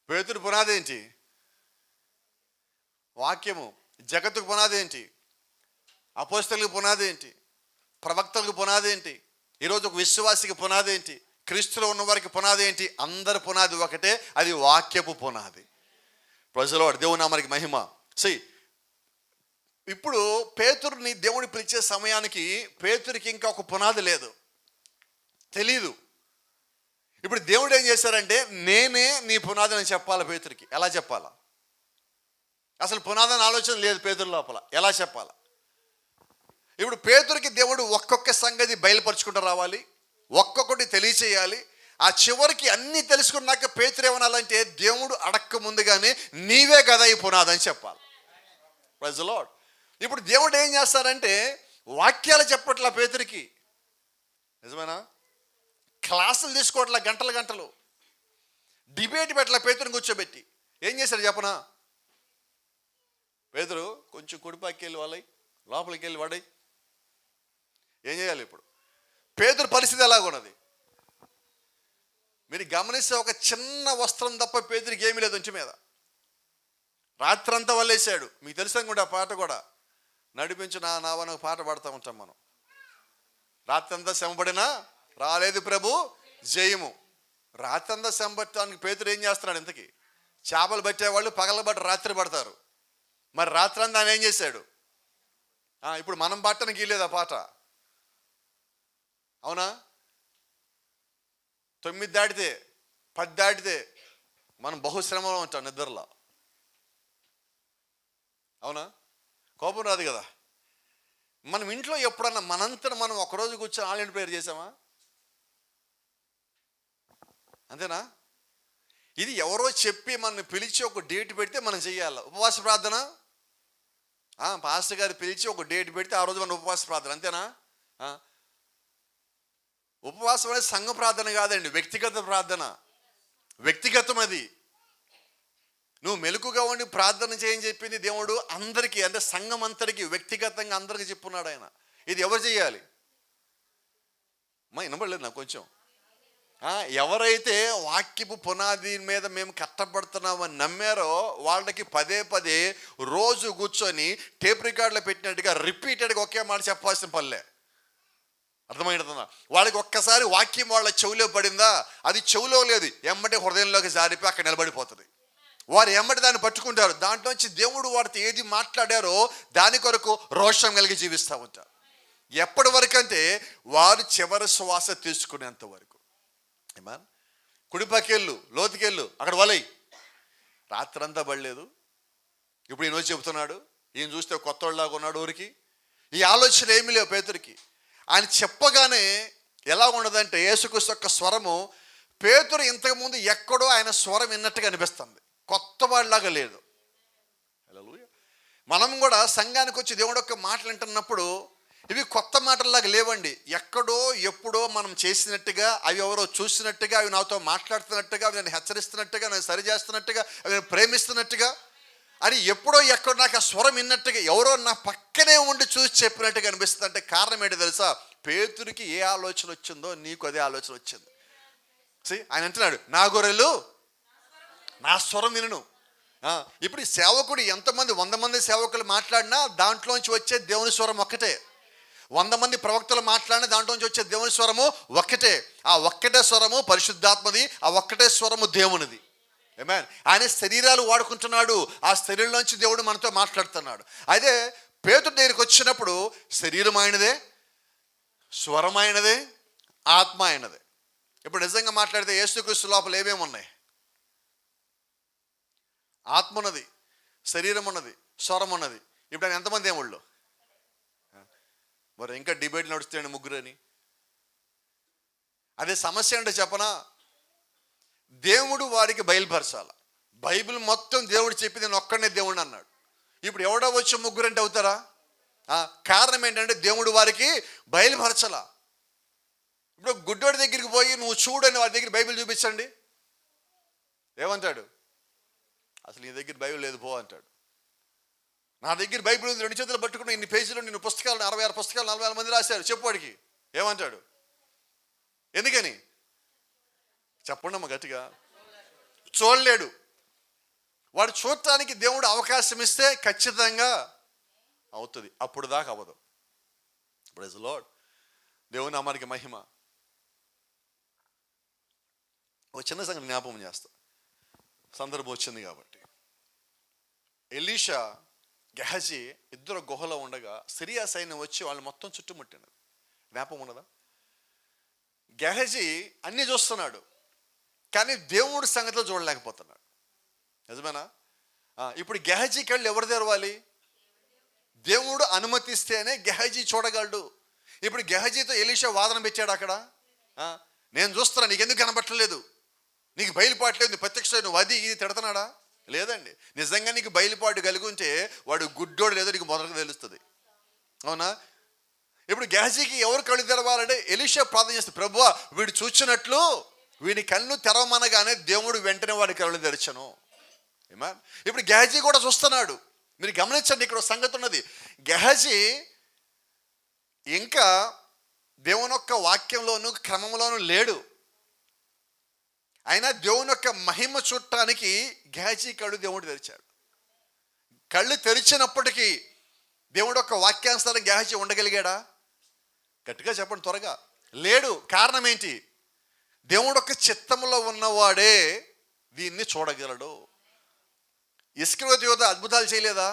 పేతురు పునాది ఏంటి? వాక్యము. జగత్తుకు పునాది ఏంటి? అపోస్తలులకు పునాది ఏంటి? ప్రవక్తలకు పునాది ఏంటి? ఈరోజు ఒక విశ్వాసికి పునాది ఏంటి? క్రీస్తులో ఉన్న వారికి పునాది ఏంటి? అందరి పునాది ఒకటే, అది వాక్యపు పునాది. ప్రజలో దేవుని నామానికి మహిమ. ఇప్పుడు పేతురుని దేవుడు పిలిచే సమయానికి పేతురికి ఇంకా ఒక పునాది లేదు, తెలీదు. ఇప్పుడు దేవుడు ఏం చేశారంటే, నేనే నీ పునాది అని చెప్పాలి పేతురికి. ఎలా చెప్పాలా? అసలు పునాది అని ఆలోచన లేదు పేతురు లోపల, ఎలా చెప్పాలా? ఇప్పుడు పేతురికి దేవుడు ఒక్కొక్క సంగతి బయలుపరుచుకుంటూ రావాలి, ఒక్కొక్కటి తెలియచేయాలి. ఆ చివరికి అన్నీ తెలుసుకున్నాక పేతురు ఏమనాలంటే, దేవుడు అడక్క ముందుగానే నీవే కదా ఈ పునాది అని చెప్పాలి. Praise the Lord. ఇప్పుడు దేవుడు ఏం చేస్తారంటే, వాక్యాలు చెప్పట్లా పేతురికి, నిజమేనా? క్లాసులు తీసుకోవట్లా, గంటలు గంటలు డిబేట్ పెట్టలా పేతురుని కూర్చోబెట్టి. ఏం చేశాడు చెప్పనా? పేతురు కొంచెం కుడిపాకి వెళ్ళి వాళ్ళై, లోపలికి వెళ్ళి వాడై. ఏం చేయాలి ఇప్పుడు? పేతురు పరిస్థితి ఎలాగున్నది మీరు గమనిస్తే, ఒక చిన్న వస్త్రం తప్ప పేతురికి ఏమీ లేదు ఒంటి మీద. రాత్రంతా వల్లేశాడు. మీకు తెలుసు అనుకుంటే ఆ పాట కూడా, నడిపించు నా నావని ఒక పాట పాడుతూ ఉంటాం మనం. రాత్రంతా శ్రమపడినా రాలేదు ప్రభు జయము. రాత్రంతా శ్రమ పట్టడానికి పేతురు ఏం చేస్తున్నాడు? ఇంతకీ చేపలు పట్టేవాళ్ళు పగలబట్టి రాత్రి పడతారు, మరి రాత్రంతా ఆయన ఏం చేశాడు? ఇప్పుడు మనం పట్టడానికి వీలేదు ఆ పాట, అవునా? 9 దాటితే 10 దాటితే మనం బహుశ్రమలో ఉంటాం నిద్రలో, అవునా? కోపం రాదు కదా. మనం ఇంట్లో ఎప్పుడన్నా మనంతట మనం ఒకరోజు కూర్చొని ఆన్లైన్ ప్రేయర్ చేసామా? అంతేనా? ఇది ఎవరో చెప్పి మనల్ని పిలిచి ఒక డేట్ పెడితే మనం చెయ్యాలి. ఉపవాస ప్రార్థన, పాస్టర్ గారు పిలిచి ఒక డేట్ పెడితే ఆ రోజు మన ఉపవాస ప్రార్థన, అంతేనా? ఉపవాసం అనేది సంఘ ప్రార్థన కాదండి, వ్యక్తిగత ప్రార్థన. వ్యక్తిగతం అది. నువ్వు మెలకుగా ఉండి ప్రార్థన చేయని చెప్పింది దేవుడు అందరికీ, అంటే సంఘం అంతటికి, వ్యక్తిగతంగా అందరికీ చెప్పున్నాడు ఆయన. ఇది ఎవరు చేయాలి? వినపడలేదు నాకు కొంచెం. ఎవరైతే వాక్యపు పునాది మీద మేము కట్టబడుతున్నామని నమ్మారో వాళ్ళకి పదే పదే రోజు కూర్చొని టేప్ రికార్డులో పెట్టినట్టుగా రిపీటెడ్గా ఒకే మాట చెప్పాల్సిన పనిలే. అర్థమైందా? వాళ్ళకి ఒక్కసారి వాక్యం వాళ్ళ చెవిలో పడిందా, అది చెవిలో లేదు, ఎమ్మటే హృదయంలోకి జారిపోయి అక్కడ నిలబడిపోతుంది. వారు ఎమ్మటి దాన్ని పట్టుకుంటారు. దాంట్లోంచి దేవుడు వారితో ఏది మాట్లాడారో దాని కొరకు రోషం కలిగి జీవిస్తూ ఉంటారు. ఎప్పటి వరకు అంటే వారు చివరి శ్వాస తీసుకునేంత వరకు. ఏమా కుడిపక్కెళ్ళు, లోతుకెళ్ళు, అక్కడ వలై. రాత్రంతా పడలేదు, ఇప్పుడు ఈయన చెబుతున్నాడు. ఈయన చూస్తే కొత్త వాళ్ళలాగా ఉన్నాడు. ఊరికి ఈ ఆలోచన ఏమీ లేవు పేతురికి. ఆయన చెప్పగానే ఎలా ఉండదంటే, యేసుక్రీస్తు యొక్క స్వరము పేతురు ఇంతకుముందు ఎక్కడో ఆయన స్వరం విన్నట్టుగా అనిపిస్తుంది, కొత్త వాళ్ళలాగా లేదు. హల్లెలూయా. మనం కూడా సంఘానికి వచ్చి దేవుడు యొక్క మాటలు వింటున్నప్పుడు ఇవి కొత్త మాటల్లాగా లేవండి. ఎక్కడో ఎప్పుడో మనం చేసినట్టుగా, అవి ఎవరో చూసినట్టుగా, అవి నాతో మాట్లాడుతున్నట్టుగా, అవి నేను హెచ్చరిస్తున్నట్టుగా, నేను సరిచేస్తున్నట్టుగా, అవి నేను ప్రేమిస్తున్నట్టుగా, అని ఎప్పుడో ఎక్కడో నాకు ఆ స్వరం విన్నట్టుగా, ఎవరో నా పక్కనే ఉండి చూసి చెప్పినట్టుగా అనిపిస్తుంది. అంటే కారణం ఏంటి తెలుసా? పేతురికి ఏ ఆలోచన వచ్చిందో నీకు అదే ఆలోచన వచ్చింది. ఆయన అంటున్నాడు, నా గొర్రెలు నా స్వరం వినును. ఇప్పుడు ఈ సేవకుడు ఎంతమంది 100 మంది సేవకులు మాట్లాడినా దాంట్లోంచి వచ్చే దేవుని స్వరం ఒక్కటే. 100 మంది ప్రవక్తలు మాట్లాడినా దాంట్లోంచి వచ్చే దేవుని స్వరము ఒక్కటే. ఆ ఒక్కటే స్వరము పరిశుద్ధాత్మది, ఆ ఒక్కటే స్వరము దేవునిది. ఆమేన్. ఆయన శరీరాలు వాడుకుంటున్నాడు, ఆ శరీరంలోంచి దేవుడు మనతో మాట్లాడుతున్నాడు. అదే పేతురు దగ్గరికి వచ్చినప్పుడు శరీరం ఆయనదే, స్వరం ఆయనదే, ఆత్మ ఆయనదే. ఇప్పుడు నిజంగా మాట్లాడితే యేసుక్రీస్తు లోపల ఏమేమి ఉన్నాయి? ఆత్మ ఉన్నది, శరీరం ఉన్నది, స్వరం ఉన్నది. ఇప్పుడు ఆయన ఎంతమంది దేవుళ్ళు? మరి ఇంకా డిబేట్ నడుస్తాయండి ముగ్గురు అని. అదే సమస్య అంటే చెప్పనా, దేవుడు వారికి బయలుపరచాల. బైబిల్ మొత్తం దేవుడు చెప్పి నేను ఒక్కడనే దేవుడిని అన్నాడు. ఇప్పుడు ఎవడో వచ్చి ముగ్గురు అంటే అవుతారా? కారణం ఏంటంటే దేవుడు వారికి బయలుపరచాల. ఇప్పుడు గుడ్డోడి దగ్గరికి పోయి నువ్వు చూడని వాడి దగ్గర బైబిల్ చూపించండి, ఏమంటాడు? అసలు నీ దగ్గర బైబిల్ లేదు పో అంటాడు. నా దగ్గర బైబిల్ ఉంది, 2 చేతులు పట్టుకుని ఇన్ని పేజీలు, నిన్ను పుస్తకాలు 66 పుస్తకాలు 40 మంది రాశారు, చెప్పువాడికి ఏమంటాడు? ఎందుకని చెప్పండి అమ్మ గట్టిగా. చూడలేడు. వాడు చూడటానికి దేవుడు అవకాశం ఇస్తే ఖచ్చితంగా అవుతుంది, అప్పుడు దాకా అవ్వదు. Praise the Lord. దేవుని నామానికి మహిమ. ఒక చిన్న సంగతి జ్ఞాపకం చేస్తా, సందర్భం వచ్చింది కాబట్టి. ఎలీషా గెహజీ ఇద్దరు గుహలో ఉండగా సిరియా సైన్యం వచ్చి వాళ్ళు మొత్తం చుట్టుముట్టినది. జ్ఞాపకం ఉండదా? గెహజీ అన్నీ చూస్తున్నాడు, కానీ దేవుడి సంగతిలో చూడలేకపోతున్నాడు. నిజమేనా? ఇప్పుడు గెహజీ కళ్ళు ఎవరు తెరవాలి? దేవుడు అనుమతిస్తేనే గెహజీ చూడగలడు. ఇప్పుడు గెహజీతో ఎలీషా వాదన పెట్టాడు అక్కడ. నేను చూస్తున్నా, నీకు ఎందుకు కనబట్టలేదు, నీకు బయలుపాట్లేదు, నువ్వు ప్రత్యక్ష, నువ్వు అది ఇది తిడుతున్నాడా? లేదండి. నిజంగా నీకు బయలుపాటు కలిగి ఉంటే వాడు గుడ్డోడు లేదో నీకు మొదటగా తెలుస్తుంది. అవునా? ఇప్పుడు గెహజీకి ఎవరు కళ్ళు తెరవాలంటే ఎలీషా ప్రార్థన చేస్తే, ప్రభువా వీడు చూచినట్లు వీడి కళ్ళు తెరవమనగానే దేవుడు వెంటనే వాడి కళ్ళు తెరచను. ఏమా? ఇప్పుడు గెహజీ కూడా చూస్తున్నాడు. మీరు గమనించండి, ఇక్కడ సంగతి ఉన్నది. గెహజీ ఇంకా దేవుని యొక్క వాక్యంలోను క్రమంలోనూ లేడు. అయినా దేవుని యొక్క మహిమ చూడటానికి గెహజీ కళ్ళు దేవుడు తెరిచాడు. కళ్ళు తెరిచినప్పటికీ దేవుడు యొక్క వాక్యానుసారం గెహజీ ఉండగలిగాడా? గట్టిగా చెప్పండి త్వరగా. లేడు. కారణం ఏంటి? దేవుడు యొక్క చిత్తంలో ఉన్నవాడే దీన్ని చూడగలడు. ఇస్కరియోతు యోధ అద్భుతాలు చేయలేదా?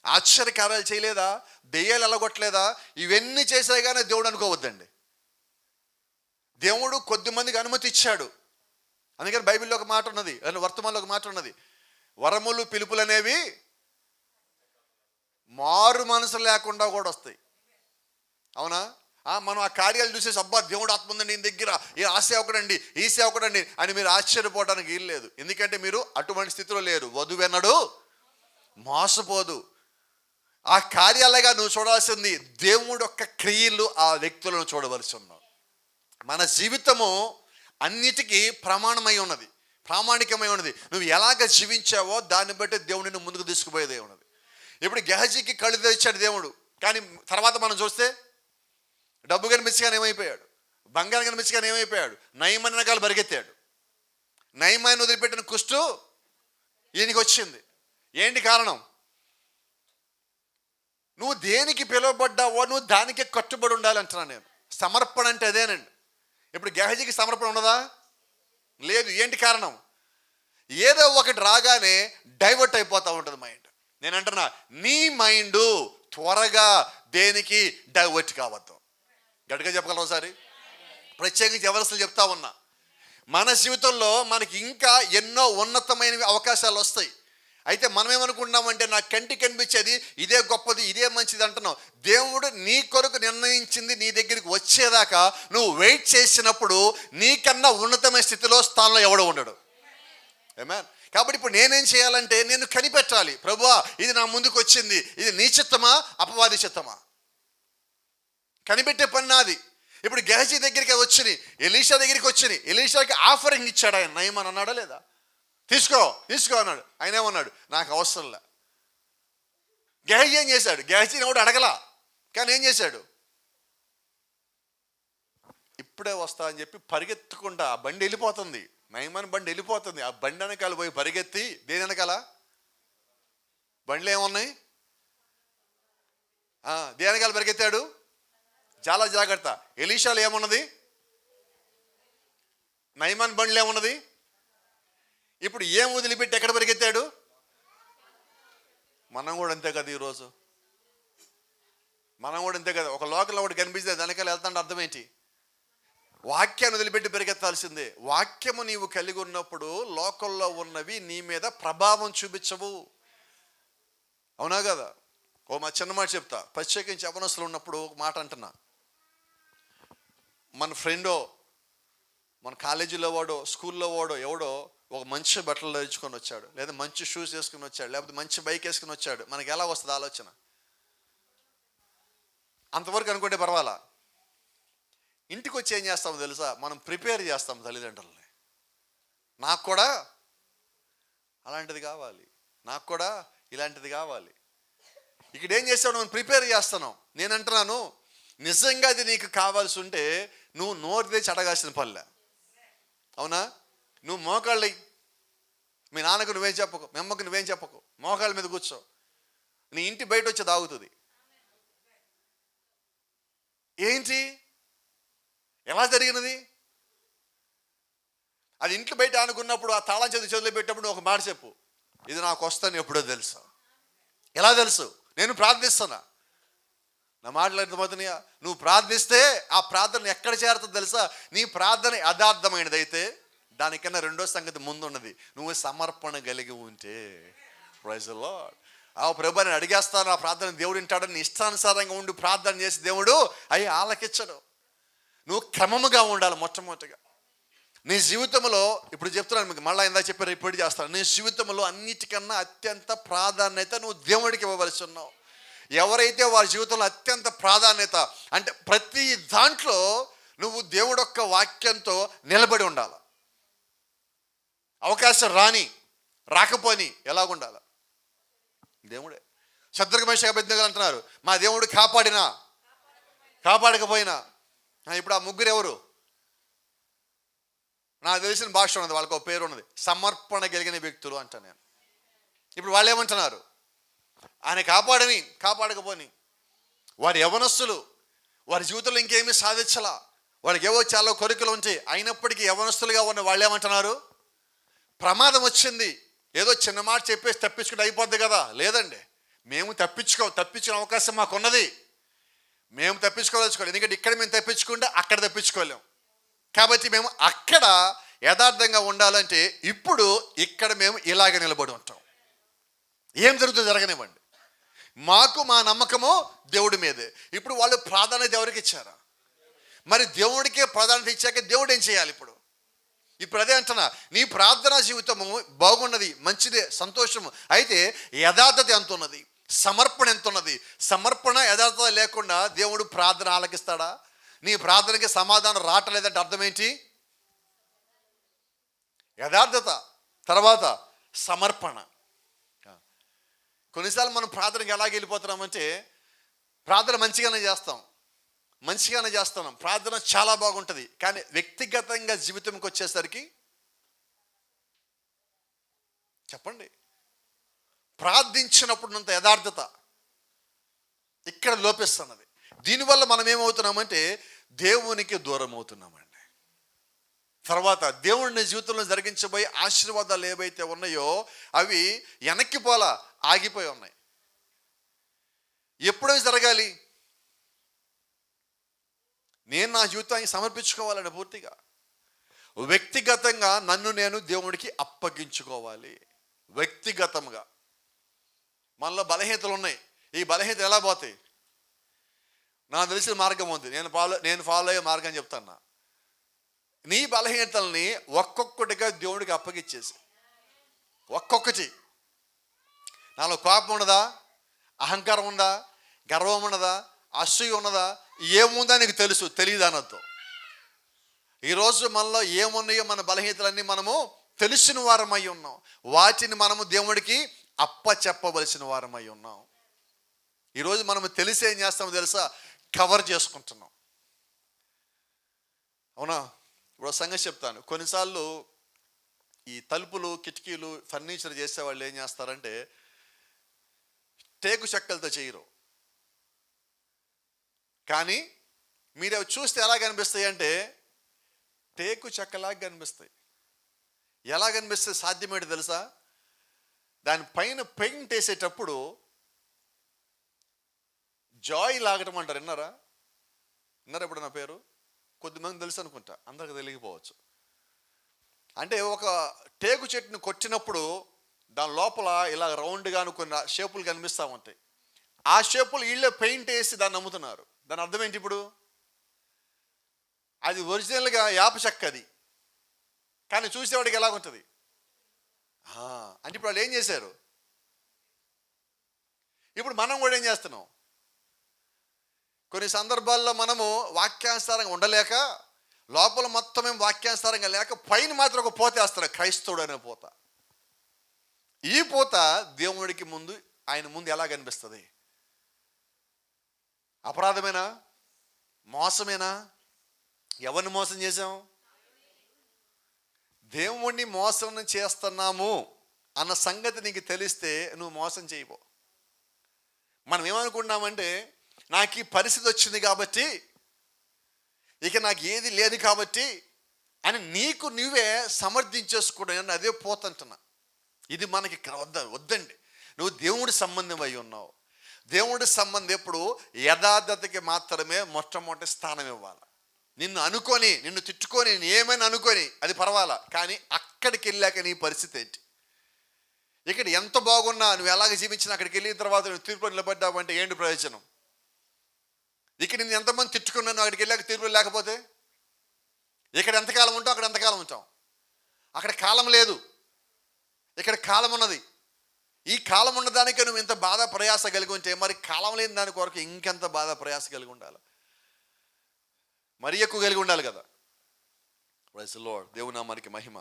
ఆశ్చర్యకార్యాలు చేయలేదా? దెయ్యాలు ఎలగొట్టలేదా? ఇవన్నీ చేసే కానీ దేవుడు అనుకోవద్దండి. దేవుడు కొద్ది మందికి అనుమతి ఇచ్చాడు. అందుకని బైబిల్లో ఒక మాట ఉన్నది, వర్తమానంలో ఒక మాట ఉన్నది, వరములు పిలుపులు అనేవి మారు మనసు లేకుండా కూడా వస్తాయి. అవునా? మనం ఆ కార్యాలు చూసేసి అబ్బా దేవుడు ఆత్మ ఉందండి ఈయన దగ్గర, ఈ ఆ సేవకుడండి ఈ సేవకుడండి అని మీరు ఆశ్చర్యపోవడానికి వీలు లేదు. ఎందుకంటే మీరు అటువంటి స్థితిలో లేరు. వధువెన్నడు మోసపోదు. ఆ కార్యాలుగా నువ్వు చూడాల్సింది దేవుడు యొక్క క్రియలు, ఆ వ్యక్తులను చూడవలసి ఉన్నావు. మన జీవితము అన్నిటికీ ప్రమాణమై ఉన్నది, ప్రామాణికమై ఉన్నది. నువ్వు ఎలాగ జీవించావో దాన్ని బట్టి దేవుడు నిన్ను ముందుకు తీసుకుపోయేదే ఉన్నది. ఇప్పుడు గెహజీకి కళ్ళు తెరిచాడు దేవుడు, కానీ తర్వాత మనం చూస్తే డబ్బు కనిపించగానే ఏమైపోయాడు, బంగారం కనిపించగానే ఏమైపోయాడు, నయమాన్ వెనకాల పరిగెత్తాడు. నయమాన్ వదిలిపెట్టిన కుష్టు ఈయనకి వచ్చింది. ఏంటి కారణం? నువ్వు దేనికి పిలువబడ్డావో నువ్వు దానికే కట్టుబడి ఉండాలంటున్నాను నేను. సమర్పణ అంటే అదేనండి. ఇప్పుడు గెహజీకి సమర్పణ ఉన్నదా? లేదు. ఏంటి కారణం? ఏదో ఒకటి రాగానే డైవర్ట్ అయిపోతూ ఉంటుంది మైండ్. నేను అంటున్నా, నీ మైండ్ త్వరగా దేనికి డైవర్ట్ కావద్దు. గట్టిగా చెప్పగలరు ఒకసారి. ప్రత్యేకించి ఎవరసలు చెప్తా ఉన్నా, మన జీవితంలో మనకి ఇంకా ఎన్నో ఉన్నతమైనవి అవకాశాలు వస్తాయి. అయితే మనం ఏమనుకుంటున్నామంటే నా కంటికి కనిపించేది ఇదే గొప్పది, ఇదే మంచిది అంటున్నావు. దేవుడు నీ కొరకు నిర్ణయించింది నీ దగ్గరికి వచ్చేదాకా నువ్వు వెయిట్ చేసినప్పుడు నీకన్నా ఉన్నతమైన స్థితిలో స్థానంలో ఎవడు ఉండడు. ఆమేన్. కాబట్టి ఇప్పుడు నేనేం చేయాలంటే నేను కనిపెట్టాలి, ప్రభువా ఇది నా ముందుకు వచ్చింది, ఇది నీ చిత్తమా అపవాది చిత్తమా? కనిపెట్టే పని నాది. ఇప్పుడు గెహజీ దగ్గరికి వచ్చింది, ఎలీషా దగ్గరికి వచ్చింది. ఎలీషాకి ఆఫరింగ్ ఇచ్చాడు ఆయన. నయమాన్ అన్నాడా లేదా? తీసుకో తీసుకో అన్నాడు. ఆయన ఏమన్నాడు? నాకు అవసరంలే. గెహజీ ఏం చేశాడు? గెహజీని ఎవడు అడగలా, కానీ ఏం చేశాడు? ఇప్పుడే వస్తా అని చెప్పి పరిగెత్తుకుంటా ఆ బండి వెళ్ళిపోతుంది. నయమాన్ బండి వెళ్ళిపోతుంది. ఆ బండి వెనకాల పోయి పరిగెత్తి, దేని వెనకాల? బండ్లు ఏమున్నాయి? దేని వెనకాల పరిగెత్తాడు? చాలా జాగ్రత్త. ఎలీషాలో ఏమున్నది? నయమాన్ బండ్లు ఏమున్నది? ఇప్పుడు ఏం వదిలిపెట్టి ఎక్కడ పరిగెత్తాడు? మనం కూడా అంతే కదా. ఈరోజు మనం కూడా అంతే కదా. ఒక లోకల్లో ఒకటి కనిపిస్తే దానికల్లా వెళ్తాంటే అర్థం ఏంటి? వాక్యాన్ని వదిలిపెట్టి పరిగెత్తాల్సిందే. వాక్యము నీవు కలిగి ఉన్నప్పుడు లోకల్లో ఉన్నవి నీ మీద ప్రభావం చూపించవు. అవునా కదా? మా చిన్న మాట చెప్తా. ప్రత్యేకించి యవ్వనస్తులు ఉన్నప్పుడు ఒక మాట అంటున్నా. మన ఫ్రెండో, మన కాలేజీలో వాడో, స్కూల్లో వాడో ఎవడో ఒక మంచి బట్టలు ధరించుకొని వచ్చాడు, లేదా మంచి షూస్ వేసుకుని వచ్చాడు, లేకపోతే మంచి బైక్ వేసుకుని వచ్చాడు. మనకి ఎలా వస్తుంది ఆలోచన? అంతవరకు అనుకుంటే పర్వాలా. ఇంటికి వచ్చి ఏం చేస్తామో తెలుసా? మనం ప్రిపేర్ చేస్తాం తల్లిదండ్రులని. నాకు కూడా అలాంటిది కావాలి, నాకు కూడా ఇలాంటిది కావాలి. ఇక్కడ ఏం చేస్తావు? మనం ప్రిపేర్ చేస్తున్నాం. నేను అంటున్నాను, నిజంగా అది నీకు కావాల్సి ఉంటే నువ్వు నోరు తెచ్చి అడగాల్సిన పనిలే. అవునా? నువ్వు మోకాళ్ళు, మీ నాన్నకు నువ్వేం చెప్పకు, మీ అమ్మకు నువ్వేం చెప్పకు, మోకాళ్ళ మీద కూర్చో. నీ ఇంటి బయట వచ్చి తాగుతుంది. ఏంటి? ఎలా జరిగినది? అది ఇంట్లో బయట ఆనుకున్నప్పుడు ఆ తాళం చేతిలో పెట్టినప్పుడు ఒక మాట చెప్పు, ఇది నాకు వస్తాను ఎప్పుడో తెలుసు. ఎలా తెలుసు? నేను ప్రార్థిస్తున్నా. నా మాటలు అర్థమవుతున్నాయా? నువ్వు ప్రార్థిస్తే ఆ ప్రార్థన ఎక్కడ చేరుతుందో తెలుసా? నీ ప్రార్థన యథార్థమైనది అయితే దానికన్నా రెండో సంగతి ముందున్నది, నువ్వు సమర్పణ కలిగి ఉంటే. Praise the Lord. ఆ ప్రభు నేను అడిగేస్తాను, ఆ ప్రార్థన దేవుడు వింటాడని ఇష్టానుసారంగా ఉండి ప్రార్థన చేసి దేవుడు అవి ఆలకించడు. నువ్వు క్రమముగా ఉండాలి. మొట్టమొదటిగా నీ జీవితంలో, ఇప్పుడు చెప్తున్నాను మీకు, మళ్ళీ ఇందా చెప్పారు, ఇప్పుడు చేస్తాను. నీ జీవితంలో అన్నిటికన్నా అత్యంత ప్రాధాన్యత నువ్వు దేవుడికి ఇవ్వవలసి ఉన్నావు. ఎవరైతే వారి జీవితంలో అత్యంత ప్రాధాన్యత అంటే ప్రతి దాంట్లో నువ్వు దేవుడు యొక్క వాక్యంతో నిలబడి ఉండాలి. అవకాశం రాకపోని ఎలాగుండాలి? దేవుడే. శత్రుఘ్న మేషక అబేద్నెగోలు అంటున్నారు, మా దేవుడు కాపాడకపోయినా. ఇప్పుడు ఆ ముగ్గురు ఎవరు? నాకు తెలిసిన భాష ఉన్నది, వాళ్ళకి ఒక పేరు ఉన్నది, సమర్పణ కలిగిన వ్యక్తులు అంట నేను. ఇప్పుడు వాళ్ళు ఏమంటున్నారు? ఆయన కాపాడకపోని. వారి యవనస్తులు వారి జీవితంలో ఇంకేమీ సాధించలా, వాడికి ఏవో చాలా కోరికలు ఉంటాయి, అయినప్పటికీ యవనస్తులుగా ఉన్న వాళ్ళు ఏమంటున్నారు? ప్రమాదం వచ్చింది, ఏదో చిన్న మాట చెప్పేసి తప్పించుకుంటే అయిపోద్ది కదా. లేదండి, మేము తప్పించుకునే అవకాశం మాకున్నది. మేము తప్పించుకోవాల్సుకోవాలి. ఎందుకంటే ఇక్కడ మేము తప్పించుకుంటే అక్కడ తప్పించుకోలేం. కాబట్టి మేము అక్కడ యథార్థంగా ఉండాలంటే ఇప్పుడు ఇక్కడ మేము ఇలాగ నిలబడి ఉంటాం. ఏం జరుగుతుందో జరగనివ్వండి, మాకు మా నమ్మకము దేవుడి మీదే. ఇప్పుడు వాళ్ళు ప్రాధాన్యత ఎవరికి ఇచ్చారా? మరి దేవుడికే ప్రాధాన్యత ఇచ్చాక దేవుడు ఏం చేయాలి? ఇప్పుడు అదే అంటున్నా, నీ ప్రార్థనా జీవితము బాగున్నది, మంచిదే, సంతోషము. అయితే యథార్థత ఎంత ఉన్నది? సమర్పణ ఎంత ఉన్నది? సమర్పణ యథార్థత లేకుండా దేవుడు ప్రార్థన ఆలకిస్తాడా? నీ ప్రార్థనకి సమాధానం రావట్లేదంటే అర్థం ఏంటి? యథార్థత తర్వాత సమర్పణ. కొన్నిసార్లు మనం ప్రార్థనకి ఎలాగ వెళ్ళిపోతున్నామంటే, ప్రార్థన మంచిగానే చేస్తున్నాం, ప్రార్థన చాలా బాగుంటుంది, కానీ వ్యక్తిగతంగా జీవితంకి వచ్చేసరికి చెప్పండి, ప్రార్థించినప్పుడున్నంత యథార్థత ఇక్కడ లోపిస్తున్నది. దీనివల్ల మనం ఏమవుతున్నామంటే దేవునికి దూరం అవుతున్నామండి. తర్వాత దేవుడిని జీవితంలో జరిగించబోయే ఆశీర్వాదాలు ఏవైతే ఉన్నాయో అవి వెనక్కి ఆగిపోయి ఉన్నాయి. ఎప్పుడో జరగాలి? నేను నా జీవితాన్ని సమర్పించుకోవాలని పూర్తిగా వ్యక్తిగతంగా నన్ను నేను దేవుడికి అప్పగించుకోవాలి. వ్యక్తిగతంగా మనలో బలహీనతలు ఉన్నాయి. ఈ బలహీనతలు ఎలా పోతాయి? నాకు తెలిసిన మార్గం ఉంది, నేను ఫాలో అయ్యే మార్గం చెప్తాను. నీ బలహీనతల్ని ఒక్కొక్కటిగా దేవుడికి అప్పగిచ్చేసి, ఒక్కొక్కటి. నాలో కోపం ఉన్నదా? అహంకారం ఉందా? గర్వం ఉన్నదా? అసూయ ఉన్నదా? ఏముందా నీకు తెలియదు అనొద్దు. ఈరోజు మనలో ఏమున్నాయో మన బలహీనతలన్నీ మనము తెలిసిన వారమై ఉన్నాం. వాటిని మనము దేవుడికి చెప్పవలసిన వారమై ఉన్నాం. ఈరోజు మనము తెలిసి ఏం చేస్తామో తెలుసా? కవర్ చేసుకుంటున్నాం. అవునా? ఇప్పుడు సంగతి చెప్తాను. కొన్నిసార్లు ఈ తలుపులు, కిటికీలు, ఫర్నిచర్ చేసేవాళ్ళు ఏం చేస్తారంటే టేకు చెక్కలతో చేయరు. కానీ మీరు అవి చూస్తే ఎలా కనిపిస్తాయి అంటే టేకు చెక్కలాగా కనిపిస్తాయి. ఎలా కనిపిస్తే సాధ్యమేంటి తెలుసా? దానిపైన పెయింట్ వేసేటప్పుడు జాయ్ లాగటం అంటారు. విన్నారా ఇప్పుడు నా పేరు కొద్దిమంది తెలుసు అనుకుంటా, అందరికి తెలియకపోవచ్చు. అంటే ఒక టేకు చెట్టును కొట్టినప్పుడు దాని లోపల ఇలా రౌండ్గా కొన్ని షేపులు కనిపిస్తూ ఉంటాయి. ఆ షేపులు వీళ్ళే పెయింట్ వేసి దాన్ని అమ్ముతున్నారు. దాని అర్థం ఏంటి? ఇప్పుడు అది ఒరిజినల్గా యాప చెక్క, అది కానీ చూసేవాడికి ఎలాగుంటుంది అంటే ఇప్పుడు వాళ్ళు ఏం చేశారు? ఇప్పుడు మనం కూడా ఏం చేస్తున్నాం? కొన్ని సందర్భాల్లో మనము వాక్యానుసారంగా ఉండలేక, లోపల మొత్తం ఏం వాక్యానుసారంగా లేక పైన మాత్రం ఒక పోత వేస్తారు, క్రైస్తవుడు అనే పోత. ఈ పోత దేవుడికి ముందు, ఆయన ముందు ఎలా కనిపిస్తుంది? అపరాధమేనా? మోసమేనా? ఎవరిని మోసం చేశాం? దేవుణ్ణి మోసం చేస్తున్నాము అన్న సంగతి నీకు తెలిస్తే నువ్వు మోసం చేయబో. మనం ఏమనుకుంటున్నామంటే నాకు ఈ పరిస్థితి వచ్చింది కాబట్టి, ఇక నాకు ఏది లేదు కాబట్టి అని నీకు నువ్వే సమర్థించేసుకోవడం అదే పోతంటున్నా. ఇది మనకి వద్దండి. నువ్వు దేవుడి సంబంధం అయి ఉన్నావు. దేవుడి సంబంధం ఎప్పుడు యథార్థతకి మాత్రమే మొట్టమొదటి స్థానం ఇవ్వాలి. నిన్ను తిట్టుకొని నేను ఏమైనా అనుకొని అది పర్వాలా, కానీ అక్కడికి వెళ్ళాక నీ పరిస్థితి ఏంటి? ఇక్కడ ఎంత బాగున్నా నువ్వు ఎలాగ జీవించినా అక్కడికి వెళ్ళిన తర్వాత నువ్వు తీర్పులో నిలబడ్డావు అంటే ఏంటి ప్రయోజనం? ఇక్కడ నేను ఎంతమంది తిట్టుకున్నాను, అక్కడికి వెళ్ళాక తీర్పులు లేకపోతే ఇక్కడ ఎంతకాలం ఉంటావు, అక్కడ ఎంతకాలం ఉంటాం. అక్కడ కాలం లేదు, ఇక్కడ కాలం ఉన్నది. ఈ కాలం ఉన్నదానికే నువ్వు ఇంత బాధ ప్రయాస కలిగి ఉంటే మరి కాలం లేని దాని కొరకు ఇంకెంత బాధ ప్రయాస కలిగి ఉండాలి, మరీ ఎక్కువ కలిగి ఉండాలి కదా. Praise the Lord. దేవుని నామానికి మహిమ.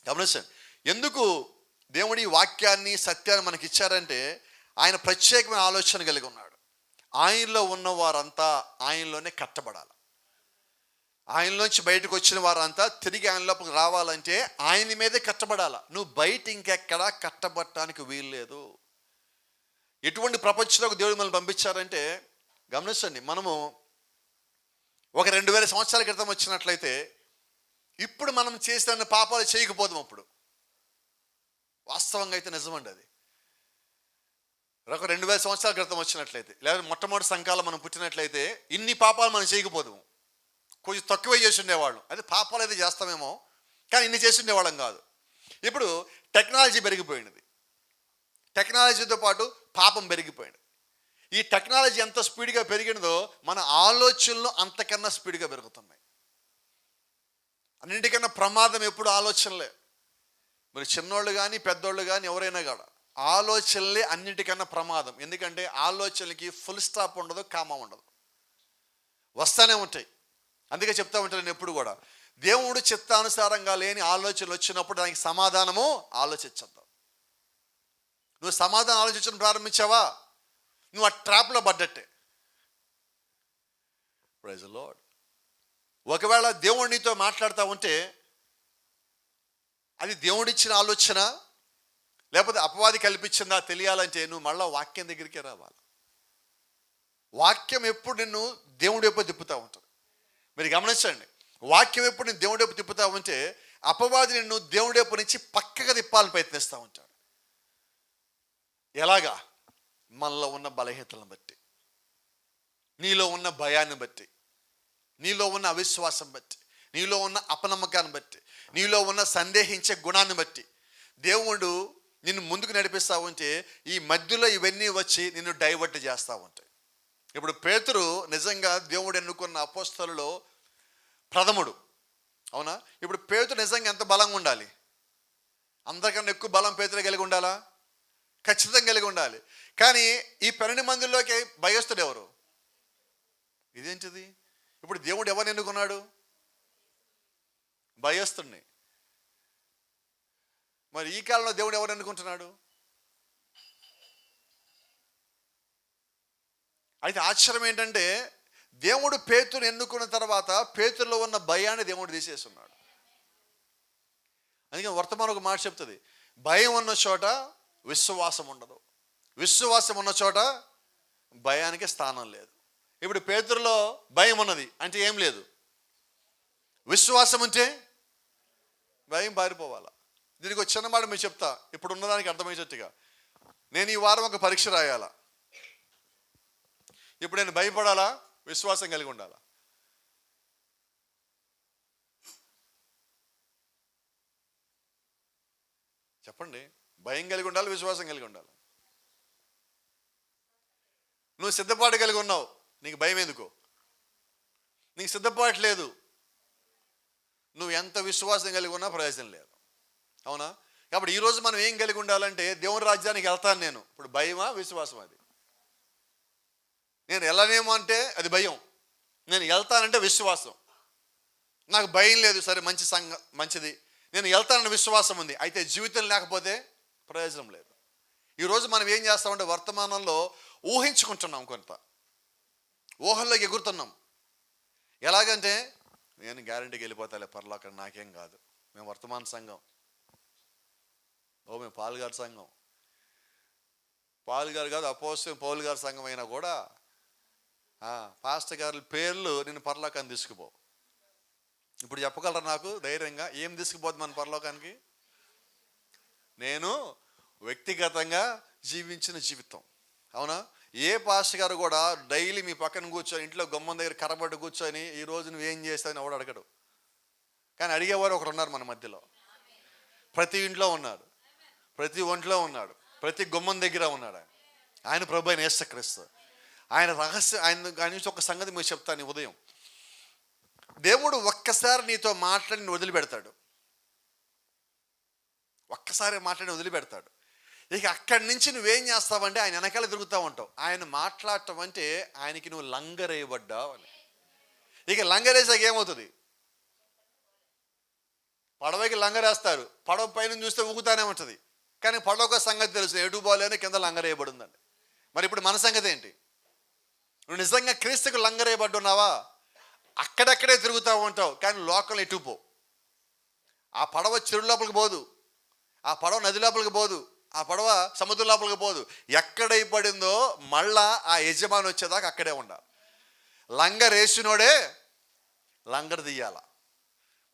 గమనించండి, ఎందుకు దేవుడి వాక్యాన్ని సత్యాన్ని మనకి ఇచ్చారంటే ఆయన ప్రత్యేకమైన ఆలోచన కలిగి ఉన్నాడు. ఆయనలో ఉన్న వారంతా ఆయనలోనే కట్టబడాలి. ఆయనలోంచి బయటకు వచ్చిన వారంతా తిరిగి ఆయన లోపలికి రావాలంటే ఆయన మీదే కట్టబడాలి. నువ్వు బయట ఇంకెక్కడా కట్టబడటానికి వీలు లేదు. ఎటువంటి ప్రపంచంలోకి దేవుడు మనల్ని పంపించారంటే గమనించండి, మనము ఒక 2000 సంవత్సరాల క్రితం వచ్చినట్లయితే ఇప్పుడు మనం చేసిన పాపాలు చేయకపోదాం. అప్పుడు వాస్తవంగా అయితే నిజమండి అది. ఒక 2000 సంవత్సరాల క్రితం వచ్చినట్లయితే, లేదా మొట్టమొదటి సంఘాలు మనం పుట్టినట్లయితే ఇన్ని పాపాలు మనం చేయకపోదాము. కొంచెం తక్కువే చేసి ఉండేవాళ్ళం. అది పాపాలు అయితే చేస్తామేమో, కానీ ఇన్ని చేసి ఉండేవాళ్ళం కాదు. ఇప్పుడు టెక్నాలజీ పెరిగిపోయినది, టెక్నాలజీతో పాటు పాపం పెరిగిపోయింది. ఈ టెక్నాలజీ ఎంత స్పీడ్గా పెరిగినదో మన ఆలోచనలు అంతకన్నా స్పీడ్గా పెరుగుతున్నాయి. అన్నింటికన్నా ప్రమాదం ఎప్పుడు ఆలోచనలే. మరి చిన్నోళ్ళు కానీ పెద్దోళ్ళు కానీ ఎవరైనా కూడా ఆలోచనలే అన్నింటికన్నా ప్రమాదం. ఎందుకంటే ఆలోచనలకి ఫుల్ స్టాప్ ఉండదు, కామా ఉండదు, వస్తానే ఉంటాయి. అందుకే చెప్తా ఉంటాను నేను ఎప్పుడు కూడా, దేవుడు చిత్తానుసారంగా లేని ఆలోచనలు వచ్చినప్పుడు దానికి సమాధానము ఆలోచించద్దాం. నువ్వు సమాధానం ఆలోచించడం ప్రారంభించావా, నువ్వు ఆ ట్రాప్లో పడ్డట్టే. Praise the lord. ఒకవేళ దేవుడు నీతో మాట్లాడుతూ ఉంటే అది దేవుడిచ్చిన ఆలోచన లేకపోతే అపవాది కల్పించిందా తెలియాలంటే నువ్వు మళ్ళీ వాక్యం దగ్గరికే రావాలి. వాక్యం ఎప్పుడు నిన్ను దేవుడి వైపు తిప్పుతూ ఉంటుంది. మీరు గమనించండి, వాక్యం ఎప్పుడు నేను దేవుడి వైపు తిప్పుతా ఉంటే అపవాది నిన్ను దేవుడి వైపు నుంచి పక్కగా తిప్పాలని ప్రయత్నిస్తూ ఉంటాడు. ఎలాగా? మనలో ఉన్న బలహీనతలను బట్టి, నీలో ఉన్న భయాన్ని బట్టి, నీలో ఉన్న అవిశ్వాసం బట్టి, నీలో ఉన్న అపనమ్మకాన్ని బట్టి, నీలో ఉన్న సందేహించే గుణాన్ని బట్టి దేవుడు నిన్ను ముందుకు నడిపిస్తూ ఉంటే ఈ మధ్యలో ఇవన్నీ వచ్చి నిన్ను డైవర్ట్ చేస్తూ ఉంటాయి. ఇప్పుడు పేతురు నిజంగా దేవుడు ఎన్నుకున్న అపోస్తలులో ప్రథముడు, అవునా? ఇప్పుడు పేతురు నిజంగా ఎంత బలంగా ఉండాలి? అందరికన్నా ఎక్కువ బలం పేతురే కలిగి ఉండాలా? ఖచ్చితంగా కలిగి ఉండాలి. కానీ ఈ 12 మందిలోకి భయస్తుడు ఎవరు? ఇదేంటిది? ఇప్పుడు దేవుడు ఎవరిని ఎన్నుకున్నాడు? భయస్తుడిని. మరి ఈ కాలంలో దేవుడు ఎవరు ఎన్నుకుంటున్నాడు? అయితే ఆశ్చర్యం ఏంటంటే దేవుడు పేతురుని ఎన్నుకున్న తర్వాత పేతురులో ఉన్న భయాన్ని దేవుడు తీసేస్తున్నాడు. అందుకని వర్తమానం ఒక మాట చెప్తుంది, భయం ఉన్న చోట విశ్వాసం ఉండదు, విశ్వాసం ఉన్న చోట భయానికి స్థానం లేదు. ఇప్పుడు పేతురులో భయం ఉన్నది అంటే ఏం లేదు, విశ్వాసం ఉంటే భయం పారిపోవాలా. దీనికి ఒక చిన్న మాట మీరు చెప్తా, ఇప్పుడు ఉన్నదానికి అర్థమయ్యేటట్టుగా. నేను ఈ వారం ఒక పరీక్ష రాయాలా, ఇప్పుడు నేను భయపడాలా, విశ్వాసం కలిగి ఉండాలా? చెప్పండి. భయం కలిగి ఉండాలి, విశ్వాసం కలిగి ఉండాలి. నువ్వు సిద్ధపాటు కలిగి ఉన్నావు, నీకు భయం ఎందుకు? నీకు సిద్ధపాటు లేదు, నువ్వు ఎంత విశ్వాసం కలిగి ఉన్నా ప్రయోజనం లేదు, అవునా? కాబట్టి ఈరోజు మనం ఏం కలిగి ఉండాలంటే దేవుని రాజ్యానికి వెళ్తాను నేను, ఇప్పుడు భయమా విశ్వాసం? అది నేను వెళ్ళనేమో అంటే అది భయం, నేను వెళ్తానంటే విశ్వాసం. నాకు భయం లేదు, సరే మంచిది, నేను వెళ్తానన్న విశ్వాసం ఉంది. అయితే జీవితం లేకపోతే ప్రయోజనం లేదు. ఈరోజు మనం ఏం చేస్తామంటే వర్తమానంలో ఊహించుకుంటున్నాం, కొంత ఊహల్లోకి ఎగురుతున్నాం. ఎలాగంటే నేను గ్యారంటీకి వెళ్ళిపోతాలే పరలోకం, నాకేం కాదు, మేము వర్తమాన సంఘం, మేము పాలుగారి సంఘం, పాలుగారు కాదు అపోస్తలుడైన పౌలు గారి సంఘం అయినా కూడా పాస్టర్ గారి పేర్లు నేను పరలోకాన్ని తీసుకుపో. ఇప్పుడు చెప్పగలరా నాకు ధైర్యంగా ఏం తీసుకుపోద్ది మన పరలోకానికి? నేను వ్యక్తిగతంగా జీవించిన జీవితం. అవునా? ఏ పాస్టర్ గారు కూడా డైలీ మీ పక్కన కూర్చొని ఇంట్లో గుమ్మం దగ్గర కర్రబట్టు కూర్చొని ఈ రోజు నువ్వేం చేస్తావని ఎవడు అడగడు. కానీ అడిగేవారు ఒకరు ఉన్నారు మన మధ్యలో. ప్రతి ఇంట్లో ఉన్నాడు, ప్రతి ఒంట్లో ఉన్నాడు, ప్రతి గుమ్మం దగ్గర ఉన్నాడు. ఆయన ప్రభు అయిన యేసుక్రీస్తు. ఆయన రహస్యం, ఆయన నుంచి ఒక సంగతి మీరు చెప్తాను ఈ ఉదయం. దేవుడు ఒక్కసారి నీతో మాట్లాడి వదిలిపెడతాడు, ఒక్కసారి మాట్లాడి వదిలిపెడతాడు. ఇక అక్కడి నుంచి నువ్వేం చేస్తావంటే ఆయన వెనకాల తిరుగుతూ ఉంటావు. ఆయన మాట్లాడటం అంటే ఆయనకి నువ్వు లంగరేయబడ్డావు అని. ఇక లంగరేసాక ఏమవుతుంది? పడవకి లంగరేస్తారు, పడవ పైన చూస్తే ఊగుతానే ఉంటుంది. కానీ పడవ సంగతి తెలుసు, ఎటు బాలేని కింద లంగరేయబడిందండి. మరి ఇప్పుడు మన సంగతి ఏంటి? నువ్వు నిజంగా క్రీస్తుకు లంగరేయబడ్డున్నావా? అక్కడక్కడే తిరుగుతూ ఉంటావు, కానీ లోకల్ ఎటు పో. ఆ పడవ చెరువు లోపలికి పోదు, ఆ పడవ నది లోపలికి పోదు, ఆ పడవ సముద్రం లోపలికి పోదు. ఎక్కడై పడిందో మళ్ళా ఆ యజమాని వచ్చేదాకా అక్కడే ఉండాలి. లంగరేసినోడే లంగర్ తీయాల.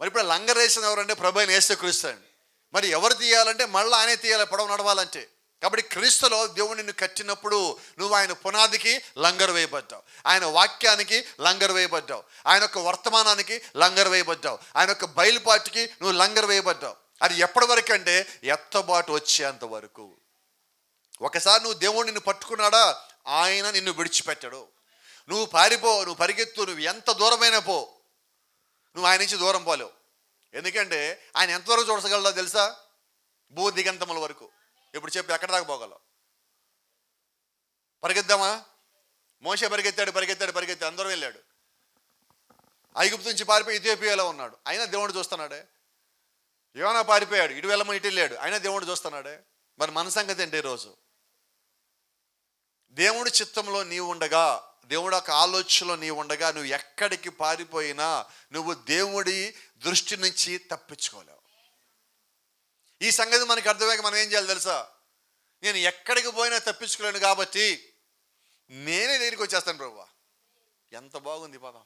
మరి ఇప్పుడు లంగరేసిన ఎవరంటే ప్రభు అయిన యేసుక్రీస్తు అండి. మరి ఎవరు తీయాలంటే మళ్ళీ ఆయనే తీయాలి పడవ నడవాలంటే. కాబట్టి క్రీస్తులో దేవుడు నిన్ను కట్టినప్పుడు నువ్వు ఆయన పునాదికి లంగరు వేయబడ్డావు, ఆయన వాక్యానికి లంగరు వేయబడ్డావు, ఆయన యొక్క వర్తమానానికి లంగరు వేయబడ్డావు, ఆయన యొక్క బయలుపాటికి నువ్వు లంగరు వేయబడ్డావు. అది ఎప్పటి వరకు అంటే ఎత్తబాటు వచ్చేంత వరకు. ఒకసారి నువ్వు దేవుడు నిన్ను పట్టుకున్నాడా, ఆయన నిన్ను విడిచిపెట్టాడు. నువ్వు పారిపో, నువ్వు పరిగెత్తు, నువ్వు ఎంత దూరమైనా పో, నువ్వు ఆయన నుంచి దూరం పోలేవు. ఎందుకంటే ఆయన ఎంతవరకు చూడగలదో తెలుసా? భూ దిగంతముల వరకు. ఇప్పుడు చెప్పి ఎక్కడ దాకా పోగలవు? పరిగెద్దామా? మోషే పరిగెత్తాడు, అందరూ వెళ్ళాడు. ఐగుప్తు నుంచి పారిపోయి ఇథియోపియాలో ఉన్నాడు, అయినా దేవుడు చూస్తున్నాడే. యోనా పారిపోయాడు, ఇటు వెళ్ళమని ఇటు వెళ్ళాడు, అయినా దేవుడు చూస్తున్నాడే. మరి మన సంగతి ఏంటి? ఈరోజు దేవుడి చిత్తంలో నీవు ఉండగా, దేవుడు ఒక ఆలోచనలో నీవు ఉండగా, నువ్వు ఎక్కడికి పారిపోయినా నువ్వు దేవుడి దృష్టి నుంచి తప్పించుకోలేవు. ఈ సంగతి మనకి అర్థమయ్యాక మనం ఏం చేయాలి తెలుసా? నేను ఎక్కడికి పోయినా తప్పించుకోలేను కాబట్టి నేనే దగ్గరికి వచ్చేస్తాను ప్రభువా. ఎంత బాగుంది పదం.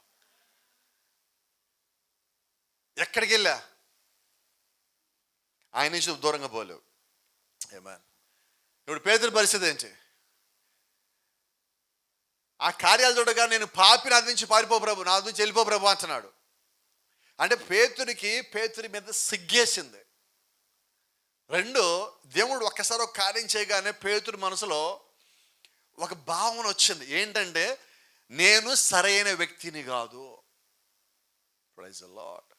ఎక్కడికి వెళ్ళా ఆయన నుంచి దూరంగా పోలేవు. ఆమేన్. ఇప్పుడు పేతురు పరిస్థితి ఏంటి? ఆ కార్యాలు చూడగా నేను పాపి నా నుంచి పారిపో ప్రభు, నా నుంచి వెళ్ళిపో ప్రభు అంటున్నాడు. అంటే పేతురి మీద సిగ్గేసింది. రెండు, దేవుడు ఒక్కసారి ఒక కార్యం చేయగానే పేతురు మనసులో ఒక భావన వచ్చింది. ఏంటంటే నేను సరైన వ్యక్తిని కాదు. Praise the Lord.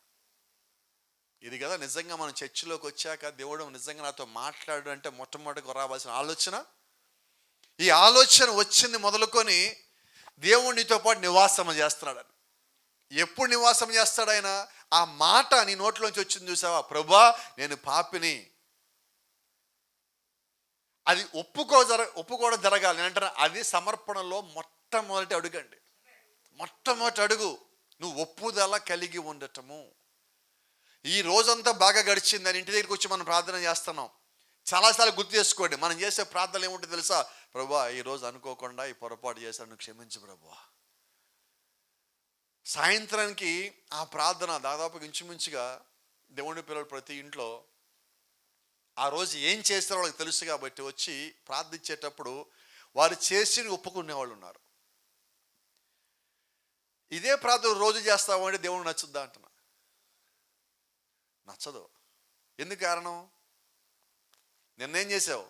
ఇది కదా నిజంగా మనం చర్చిలోకి వచ్చాక దేవుడు నిజంగా నాతో మాట్లాడు అంటే మొట్టమొదటిగా రావాల్సిన ఆలోచన. ఈ ఆలోచన వచ్చింది మొదలుకొని దేవుడు నీతో పాటు నివాసం చేస్తున్నాడు. ఎప్పుడు నివాసం చేస్తాడు ఆయన? ఆ మాట నీ నోట్లోంచి వచ్చింది చూసావా? ప్రభువా నేను పాపిని. అది ఒప్పుకోవడం జరగాలి అంటే అది సమర్పణలో మొట్టమొదటి అడుగండి. మొట్టమొదటి అడుగు నువ్వు ఒప్పుదల కలిగి ఉండటము. ఈ రోజంతా బాగా గడిచిందని ఇంటి దగ్గరికి వచ్చి మనం ప్రార్థన చేస్తున్నాం. చాలాసార్లు గుర్తు చేసుకోండి, మనం చేసే ప్రార్థనలు ఏముంటుంది తెలుసా? ప్రభువా ఈరోజు అనుకోకుండా ఈ పొరపాటు చేశాను, క్షమించు ప్రభువా. సాయంత్రానికి ఆ ప్రార్థన దాదాపు ఇంచుమించుగా దేవుని పిల్లలు ప్రతి ఇంట్లో ఆ రోజు ఏం చేస్తారో వాళ్ళకి తెలుసు కాబట్టి వచ్చి ప్రార్థించేటప్పుడు వారు చేసి ఒప్పుకునేవాళ్ళు ఉన్నారు. ఇదే ప్రార్థన రోజు చేస్తామంటే దేవుడు నచ్చుద్దా అంటున్నా? నచ్చదు. ఎందుకు కారణం? నిన్నేం చేసావు?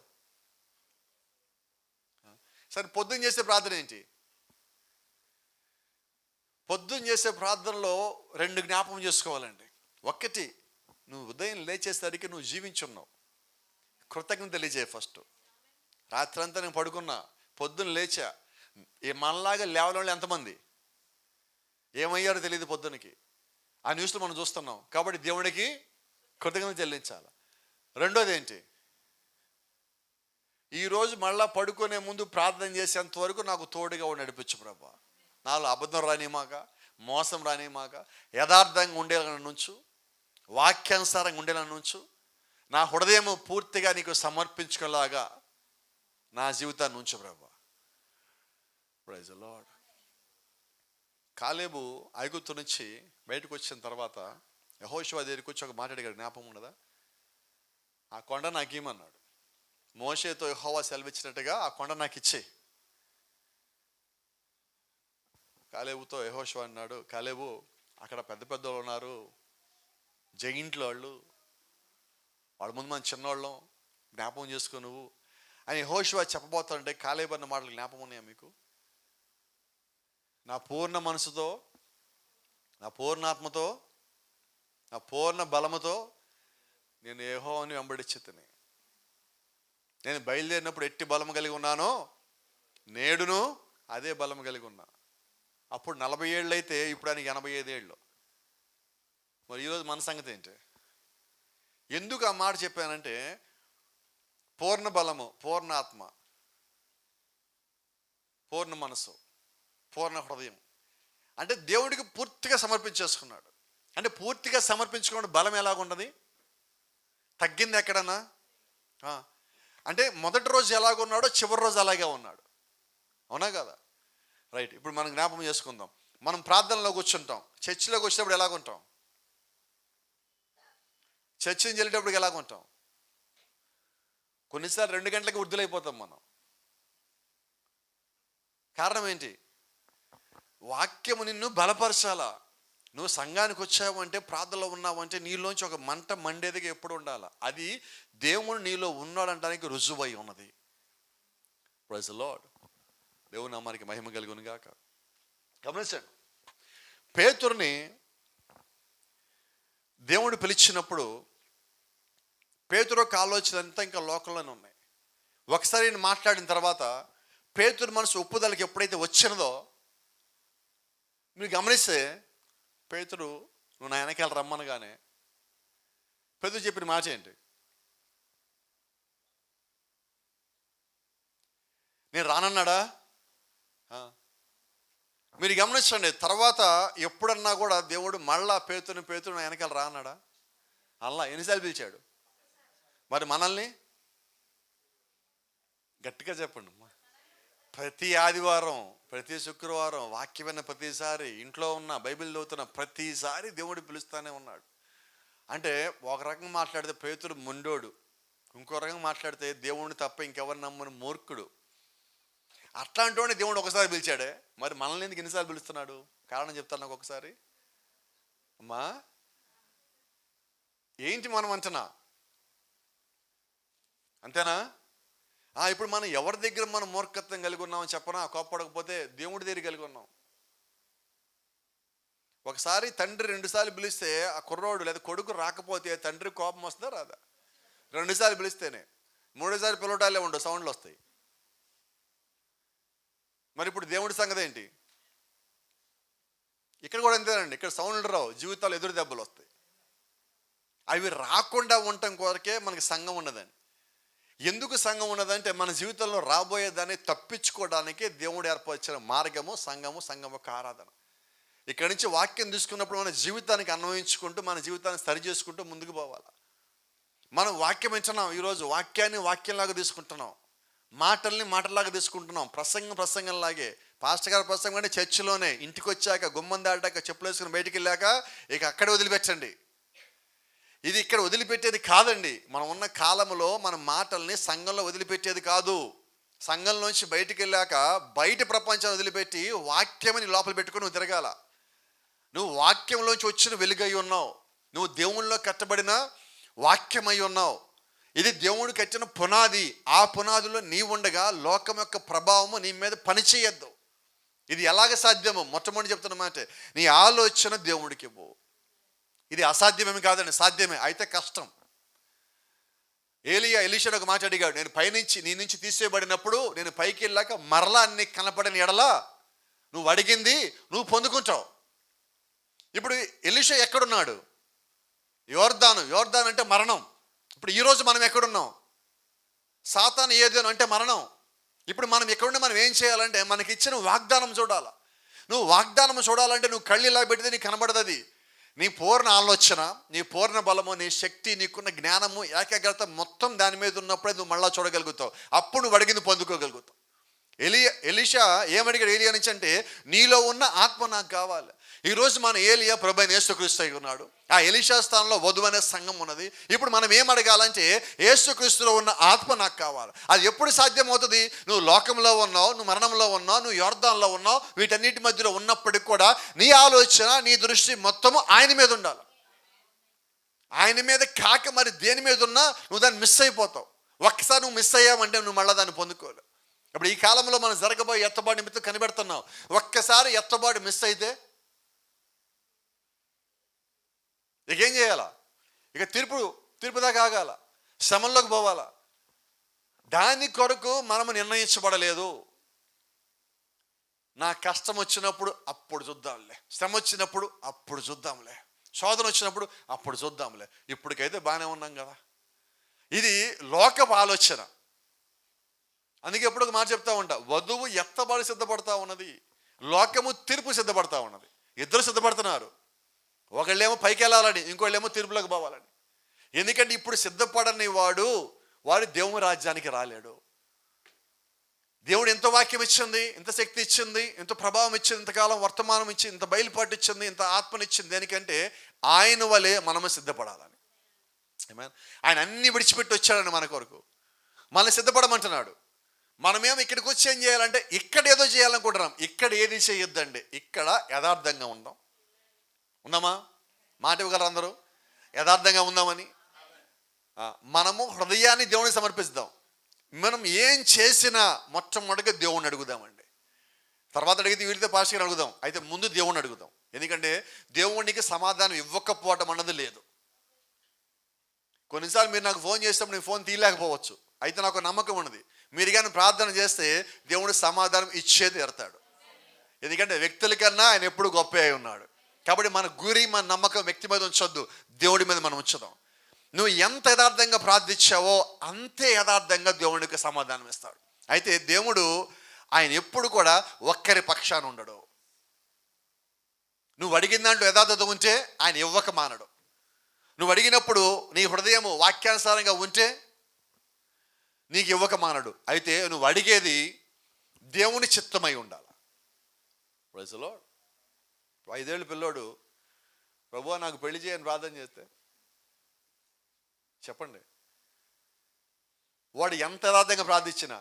సరే పొద్దున్న చేసే ప్రార్థన ఏంటి? పొద్దున్న చేసే ప్రార్థనలో రెండు జ్ఞాపకం చేసుకోవాలండి. ఒకటి, నువ్వు ఉదయం లేచేసరికి నువ్వు జీవించున్నావు, కృతజ్ఞత తెలియజేయ. ఫస్ట్ రాత్రంతా నేను పడుకున్నా, పొద్దున్న లేచా. మనలాగా లేవని వాళ్ళు ఎంతమంది ఏమయ్యారో తెలియదు పొద్దునకి. ఆ న్యూస్లో మనం చూస్తున్నాం. కాబట్టి దేవుడికి కృతజ్ఞత చెల్లించాలి. రెండోది ఏంటి? ఈరోజు మళ్ళా పడుకునే ముందు ప్రార్థన చేసేంత వరకు నాకు తోడుగా నడిపించు ప్రభా. నాలో అబద్ధం రానిమాక, మోసం రానిమాక, యథార్థంగా ఉండేలా నుంచు, వాక్యానుసారంగా ఉండేలా నుంచు, నా హృదయం పూర్తిగా నీకు సమర్పించుకునేలాగా నా జీవితాన్ని ఉంచు ప్రభా. Praise the lord. కాలేబు ఐగుప్తు నుంచి బయటకు వచ్చిన తర్వాత యెహోషువ దగ్గరికి వచ్చి ఒక మాట అడిగాడు, జ్ఞాపకం ఉన్నదా? ఆ కొండ నాకు ఇమ్మన్నాడు. మోషేతో యెహోవా సెలవిచ్చినట్టుగా ఆ కొండ నాకు ఇచ్చే. కాలేబుతో యెహోషువ అన్నాడు, కాలేబు అక్కడ పెద్ద పెద్దోళ్ళు ఉన్నారు, జైంట్లు వాళ్ళ ముందు మనం చిన్నవాళ్ళం, జ్ఞాపకం చేసుకో నువ్వు అని యెహోషువ చెప్పబోతాడంటే కాలేబు అన్న మాటలు జ్ఞాపకం ఉన్నాయా మీకు? నా పూర్ణ మనసుతో, నా పూర్ణాత్మతో, నా పూర్ణ బలముతో నేను యెహోవాని వెంబడించితిని. నేను బయలుదేరినప్పుడు ఎట్టి బలము కలిగి ఉన్నానో నేడును అదే బలము కలిగి ఉన్నా. అప్పుడు 40 ఏళ్ళు అయితే ఇప్పుడు ఆయనకి 85 ఏళ్ళు. మరి ఈరోజు మన సంగతి ఏంటి? ఎందుకు ఆ మాట చెప్పానంటే పూర్ణ బలము, పూర్ణాత్మ, పూర్ణ మనసు, పూర్ణ హృదయం అంటే దేవుడికి పూర్తిగా సమర్పించేసుకున్నాడు. అంటే పూర్తిగా సమర్పించుకున్న బలం ఎలాగుంటుంది? తగ్గింది ఎక్కడన్నా? అంటే మొదటి రోజు ఎలాగున్నాడో చివరి రోజు అలాగే ఉన్నాడు. అవునా కదా? రైట్. ఇప్పుడు మనం జ్ఞాపకం చేసుకుందాం. మనం ప్రార్థనలో కూర్చుంటాం, చర్చిలోకి వచ్చేటప్పుడు ఎలాగుంటాం? చర్చిని వెళ్ళేటప్పుడు ఎలాగుంటాం? కొన్నిసార్లు 2 గంటలకి వృద్ధులైపోతాం మనం. కారణం ఏంటి? వాక్యము నిన్ను బలపరచాలా. నువ్వు సంఘానికి వచ్చావు అంటే, ప్రార్థనలో ఉన్నావు అంటే నీలోంచి ఒక మంట మండేదిగా ఎప్పుడు ఉండాలి. అది దేవుడు నీలో ఉన్నాడంటానికి రుజువై ఉన్నది. Praise the Lord. దేవుని నామానికి మహిమ కలుగును గాక. గమనించండి, పేతురుని దేవుడు పిలిచినప్పుడు పేతురు ఒక ఆలోచన అంతా ఇంకా లోకంలోనే ఉన్నాయి. ఒకసారి నేను మాట్లాడిన తర్వాత పేతురు మనసు ఒప్పుదలకి ఎప్పుడైతే వచ్చినదో మీరు గమనిస్తే, పేతురు నువ్వు నా వెనకాల రమ్మనగానే పేతురు చెప్పిన మాట ఏంటి? నేను రానన్నాడా? మీరు గమనించండి, తర్వాత ఎప్పుడన్నా కూడా దేవుడు మళ్ళా పేతురు నా వెనకాల రాన్నాడా? అలా ఎన్నిసార్లు పిలిచాడు? మరి మనల్ని గట్టిగా చెప్పండి. ప్రతి ఆదివారం, ప్రతి శుక్రవారం, వాక్యం విన్న ప్రతిసారి, ఇంట్లో ఉన్న బైబిల్ చదువుతున్న ప్రతిసారి దేవుడు పిలుస్తూనే ఉన్నాడు. అంటే ఒక రకంగా మాట్లాడితే పేతురు మొండోడు, ఇంకో రకంగా మాట్లాడితే దేవుడిని తప్ప ఇంకెవరు నమ్మని మూర్ఖుడు. అట్లాంటి వాడిని దేవుడు ఒకసారి పిలిచాడే, మరి మనల్ని ఎందుకు ఎన్నిసార్లు పిలుస్తున్నాడు? కారణం చెప్తాను నాకు ఒకసారి. అమ్మా ఏంటి మనం అంతేనా? ఇప్పుడు మనం ఎవరి దగ్గర మనం మూర్ఖత్వం కలిగి ఉన్నామని చెప్పనా? కోప్పడకపోతే దేవుడి దగ్గర కలిగి ఉన్నాం. ఒకసారి తండ్రి 2 సార్లు పిలిస్తే ఆ కుర్రోడు లేదా కొడుకు రాకపోతే తండ్రి కోపం వస్తుందా రాదా? 2 సార్లు పిలిస్తేనే. 3వ సారి పిలవటాలే ఉండవు, సౌండ్లు వస్తాయి. మరి ఇప్పుడు దేవుడి సంగతి ఏంటి? ఇక్కడ కూడా అంతేనండి. ఇక్కడ సౌండ్లు రావు, జీవితాలు ఎదురు దెబ్బలు వస్తాయి. అవి రాకుండా ఉండటం కొరకే మనకి సంఘం ఉన్నదండి. ఎందుకు సంఘం ఉన్నదంటే మన జీవితంలో రాబోయేదాన్ని తప్పించుకోవడానికి దేవుడు ఏర్పరిచిన మార్గము సంఘము, సంఘం యొక్క ఆరాధన. ఇక్కడి నుంచి వాక్యం తీసుకున్నప్పుడు మన జీవితానికి అన్వయించుకుంటూ, మన జీవితాన్ని సరి చేసుకుంటూ ముందుకు పోవాలి. మనం వాక్యం వింటున్నాం, ఈరోజు వాక్యాన్ని వాక్యంలాగా తీసుకుంటున్నాం, మాటల్ని మాటలాగా తీసుకుంటున్నాం, ప్రసంగంలాగే. పాస్టర్ గారు ప్రసంగం అంటే చర్చిలోనే, ఇంటికి వచ్చాక గుమ్మం దాటాక చెప్పులు వేసుకుని బయటికి వెళ్ళాక ఇక అక్కడే వదిలిపెట్టండి. ఇది ఇక్కడ వదిలిపెట్టేది కాదండి. మనం ఉన్న కాలంలో మన మాటల్ని సంఘంలో వదిలిపెట్టేది కాదు. సంఘంలోంచి బయటికి వెళ్ళాక బయట ప్రపంచాన్ని వదిలిపెట్టి వాక్యమని లోపల పెట్టుకుని నువ్వు తిరగాల. నువ్వు వాక్యంలోంచి వచ్చిన వెలుగై ఉన్నావు, నువ్వు దేవునిలో కట్టబడిన వాక్యమై ఉన్నావు. ఇది దేవుడు కట్టిన పునాది. ఆ పునాదిలో నీ ఉండగా లోకం యొక్క ప్రభావము నీ మీద పనిచేయద్దు. ఇది ఎలాగ సాధ్యమో మొట్టమొదటి చెప్తున్నమాట, నీ ఆలోచన దేవుడికి ఇవ్వు. ఇది అసాధ్యమేమి కాదండి, సాధ్యమే, అయితే కష్టం. ఎలీషాను ఒక మాట అడిగాడు, నేను పైనుంచి నీ నుంచి తీసేయబడినప్పుడు నేను పైకి వెళ్ళాక మరలా నీకు కనపడని ఎడలా నువ్వు అడిగింది నువ్వు పొందుకుంటావు. ఇప్పుడు ఎలీషా ఎక్కడున్నాడు? యోర్దాను అంటే మరణం. ఇప్పుడు ఈరోజు మనం ఎక్కడున్నాం? సాతాను ఏదేను అంటే మరణం. ఇప్పుడు మనం ఎక్కడుంటే మనం ఏం చేయాలంటే మనకి ఇచ్చిన వాగ్దానం చూడాలి. నువ్వు వాగ్దానం చూడాలంటే నువ్వు కళ్ళు ఇలా పెడితే నీకు కనబడదు. అది నీ పూర్ణ ఆలోచన, నీ పూర్ణ బలము, నీ శక్తి, నీకున్న జ్ఞానము, ఏకాగ్రత మొత్తం దాని మీద ఉన్నప్పుడే నువ్వు మళ్ళా చూడగలుగుతావు. అప్పుడు నువ్వు అడిగింది పొందుకోగలుగుతావు. ఎలీషా ఏమడిగాడు ఏలియా నుంచి అంటే, నీలో ఉన్న ఆత్మ నాకు కావాలి. ఈరోజు మన ఏలియా ప్రభు అయిన యేసుక్రీస్తు అయి ఉన్నాడు. ఆ ఎలీషా స్థానంలో వధువు అనే సంఘం ఉన్నది. ఇప్పుడు మనం ఏం అడగాలంటే, యేసుక్రీస్తులో ఉన్న ఆత్మ నాకు కావాలి. అది ఎప్పుడు సాధ్యమవుతుంది? నువ్వు లోకంలో ఉన్నావు, నువ్వు మరణంలో ఉన్నావు, నువ్వు యోర్దాన్లో ఉన్నావు, వీటన్నిటి మధ్యలో ఉన్నప్పటికి కూడా నీ ఆలోచన, నీ దృష్టి మొత్తము ఆయన మీద ఉండాలి. ఆయన మీద కాక మరి దేని మీద ఉన్నా నువ్వు దాన్ని మిస్ అయిపోతావు. ఒక్కసారి నువ్వు మిస్ అయ్యావంటే నువ్వు మళ్ళీ దాన్ని పొందుకోలేవు. ఇప్పుడు ఈ కాలంలో మనం జరగబోయే ఎత్తబాటు నిమిత్తం కనిపెడుతున్నాం. ఒక్కసారి ఎత్తబాటు మిస్ అయితే ఇక ఏం చేయాలా? ఇక తీర్పు దాకా ఆగాల, శ్రమంలోకి పోవాలా. దాని కొరకు మనము నిర్ణయించబడలేదు. నా కష్టం వచ్చినప్పుడు అప్పుడు చూద్దాంలే, శ్రమ వచ్చినప్పుడు అప్పుడు చూద్దాంలే, శోధన వచ్చినప్పుడు అప్పుడు చూద్దాంలే, ఇప్పటికైతే బాగానే ఉన్నాం కదా. ఇది లోకపు ఆలోచన. అందుకే ఎప్పుడు ఒక మాట చెప్తా ఉంటా, వధువు ఎత్తబాటు సిద్ధపడతా ఉన్నది, లోకము తీర్పు సిద్ధపడతా ఉన్నది. ఇద్దరు సిద్ధపడుతున్నారు. ఒకళ్ళేమో పైకి వెళ్ళాలని, ఇంకోళ్ళేమో తీర్పులోకి పోవాలని. ఎందుకంటే ఇప్పుడు సిద్ధపడని వాడు దేవుని రాజ్యానికి రాలేడు. దేవుడు ఎంత వాక్యం ఇచ్చింది, ఎంత శక్తి ఇచ్చింది, ఎంత ప్రభావం ఇచ్చింది, ఇంతకాలం వర్తమానం ఇచ్చింది, ఇంత బయలుపాటు ఇచ్చింది, ఇంత ఆత్మనిచ్చింది. దేనికంటే ఆయన వలె మనము సిద్ధపడాలని. ఆయన అన్ని విడిచిపెట్టి వచ్చాడని మన కొరకు మనల్ని సిద్ధపడమంటున్నాడు. మనమేమో ఇక్కడికి వచ్చి ఏం చేయాలంటే, ఇక్కడ ఏదో చేయాలనుకుంటున్నాం. ఇక్కడ ఏది చేయొద్దండి, ఇక్కడ యథార్థంగా ఉందామా? మాట ఇవ్వగలరు అందరూ? యథార్థంగా ఉందామని మనము హృదయాన్ని దేవునికి సమర్పిస్తాం. మనం ఏం చేసినా మొట్టమొదటిగా దేవుణ్ణి అడుగుదామండి. తర్వాత అడిగితే వీడితో పాస్టర్ని అడుగుదాం. అయితే ముందు దేవుణ్ణి అడుగుదాం. ఎందుకంటే దేవునికి సమాధానం ఇవ్వకపోవటం అన్నది లేదు. కొన్నిసార్లు మీరు నాకు ఫోన్ చేసినప్పుడు నేను ఫోన్ తీయలేకపోవచ్చు. అయితే నాకు నమ్మకం ఉన్నది, మీరు కానీ ప్రార్థన చేస్తే దేవుడు సమాధానం ఇచ్చేది ఎడతాడు. ఎందుకంటే వ్యక్తుల కన్నా ఆయన ఎప్పుడు గొప్ప అయి ఉన్నాడు. కాబట్టి మన గురి, మన నమ్మకం వ్యక్తి మీద ఉంచొద్దు, దేవుడి మీద మనం ఉంచుదాం. నువ్వు ఎంత యథార్థంగా ప్రార్థించావో అంతే యథార్థంగా దేవునికి సమాధానం ఇస్తాడు. అయితే దేవుడు ఆయన ఎప్పుడు కూడా ఒక్కరి పక్షాన ఉండడు. నువ్వు అడిగిన దాంట్లో యథార్థత ఉంటే ఆయన ఇవ్వక మానడు. నువ్వు అడిగినప్పుడు నీ హృదయము వాక్యానుసారంగా ఉంటే నీకు ఇవ్వక మానడు. అయితే నువ్వు అడిగేది దేవుని చిత్తమై ఉండాలి. Praise the lord. 5 ఏళ్ళ పిల్లోడు ప్రభువా నాకు పెళ్లి చేయని ప్రార్థన చేస్తే చెప్పండి, వాడు ఎంత యథార్థంగా ప్రార్థించినా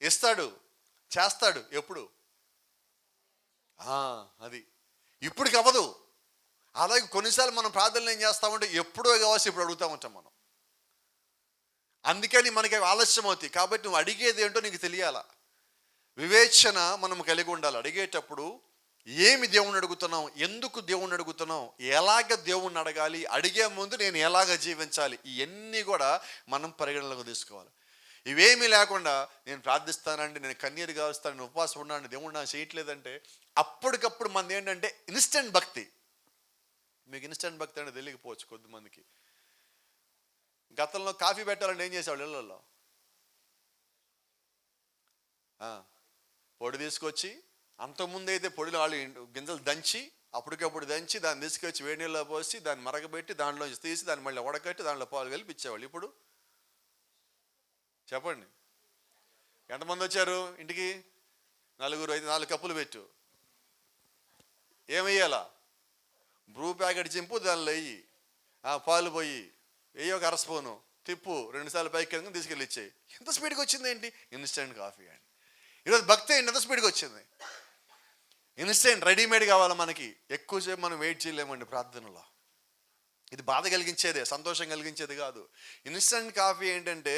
ఇస్తాడు, చేస్తాడు. ఎప్పుడు? అది ఇప్పటికి అవ్వదు. అలాగే కొన్నిసార్లు మనం ప్రార్థనలు ఏం చేస్తామంటే ఎప్పుడో కావాల్సి ఇప్పుడు అడుగుతూ ఉంటాం మనం. అందుకని మనకి ఆలస్యం అవుతాయి. కాబట్టి నువ్వు అడిగేది ఏంటో నీకు తెలియాల. వివేచన మనం కలిగి ఉండాలి. అడిగేటప్పుడు ఏమి దేవుణ్ణి అడుగుతున్నాం, ఎందుకు దేవుణ్ణి అడుగుతున్నాం, ఎలాగ దేవుణ్ణి అడగాలి, అడిగే ముందు నేను ఎలాగ జీవించాలి, ఇవన్నీ కూడా మనం పరిగణలోకి తీసుకోవాలి. ఇవేమీ లేకుండా నేను ప్రార్థిస్తానండి, నేను కన్నీరు కావస్తాను, నేను ఉపవాసం ఉన్నాను, దేవుడు నాకు చేయట్లేదంటే అప్పటికప్పుడు మనది ఏంటంటే ఇన్స్టెంట్ భక్తి. మీకు ఇన్స్టెంట్ భక్తి అంటే తెలియకపోవచ్చు కొద్దిమందికి. గతంలో కాఫీ పెట్టాలంటే ఏం చేసేవాళ్ళు ఇళ్ళల్లో? పొడి తీసుకొచ్చి, అంతకుముందు అయితే పొడిలో వాళ్ళు గింజలు దంచి అప్పటికప్పుడు దంచి దాన్ని తీసుకొచ్చి వేడి నీళ్ళలో పోసి దాన్ని మరగబెట్టి దాంట్లో తీసి దాన్ని మళ్ళీ ఉడకట్టి దాంట్లో పాలు కలిపి ఇచ్చేవాళ్ళు. ఇప్పుడు చెప్పండి, ఎంతమంది వచ్చారు ఇంటికి? 4 అయితే 4 కప్పులు పెట్టు. ఏమయ్యాలా? బ్రూ ప్యాకెట్ చింపు, దానిలో వెయ్యి, పాలు పోయి వెయ్యి, ఒక అరస్పూను తిప్పు, 2 సార్లు పైకి కింద తీసుకెళ్ళి ఇచ్చేయి. ఎంత స్పీడ్గా వచ్చింది ఏంటి? ఇన్స్టెంట్ కాఫీ అండి. ఈరోజు భక్తి ఏంటి ఎంత స్పీడ్గా వచ్చింది? ఇన్స్టెంట్ రెడీమేడ్ కావాలి మనకి. ఎక్కువసేపు మనం వెయిట్ చేయలేమండి ప్రార్థనలో. ఇది బాధ కలిగించేదే, సంతోషం కలిగించేది కాదు. ఇన్స్టెంట్ కాఫీ ఏంటంటే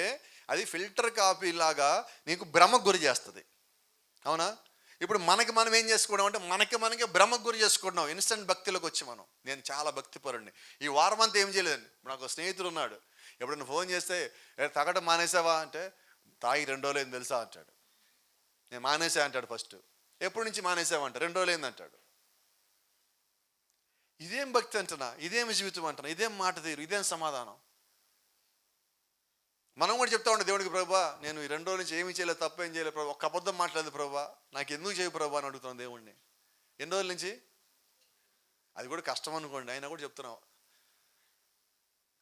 అది ఫిల్టర్ కాఫీ లాగా నీకు భ్రమకు గురి చేస్తుంది. అవునా? ఇప్పుడు మనం ఏం చేసుకోవడం అంటే మనకి భ్రమకు గురి చేసుకుంటున్నాం ఇన్స్టెంట్ భక్తిలోకి వచ్చి మనం. నేను చాలా భక్తిపరుడిని. ఈ వారం అంతా ఏం చేయలేదండి. నాకు ఒక స్నేహితుడు ఉన్నాడు, ఎప్పుడైనా ఫోన్ చేస్తే తాగడం మానేసావా అంటే, తాగి 2 రోజులు ఏం తెలుసా అంటాడు. నేను మానేసా అంటాడు ఫస్ట్. ఎప్పటి నుంచి మానేసావంట? 2 రోజులు ఏందంటాడు. ఇదేం భక్తి అంటున్నా, ఇదేం జీవితం అంటున్నా, ఇదేం మాట తీరు, ఇదేం సమాధానం? మనం కూడా చెప్తా ఉండే దేవుడికి, ప్రభా నేను ఈ 2 రోజుల నుంచి ఏమీ చేయలేదు, తప్పేం చేయలేదు ప్రభా, ఒక్క అబద్ధం మాట్లాడదు ప్రభా, నాకు ఎందుకు చేయు ప్రభా అని అడుగుతున్నాను దేవుడిని. ఎన్ని రోజుల నుంచి? అది కూడా కష్టం అనుకోండి, అయినా కూడా చెప్తున్నావు.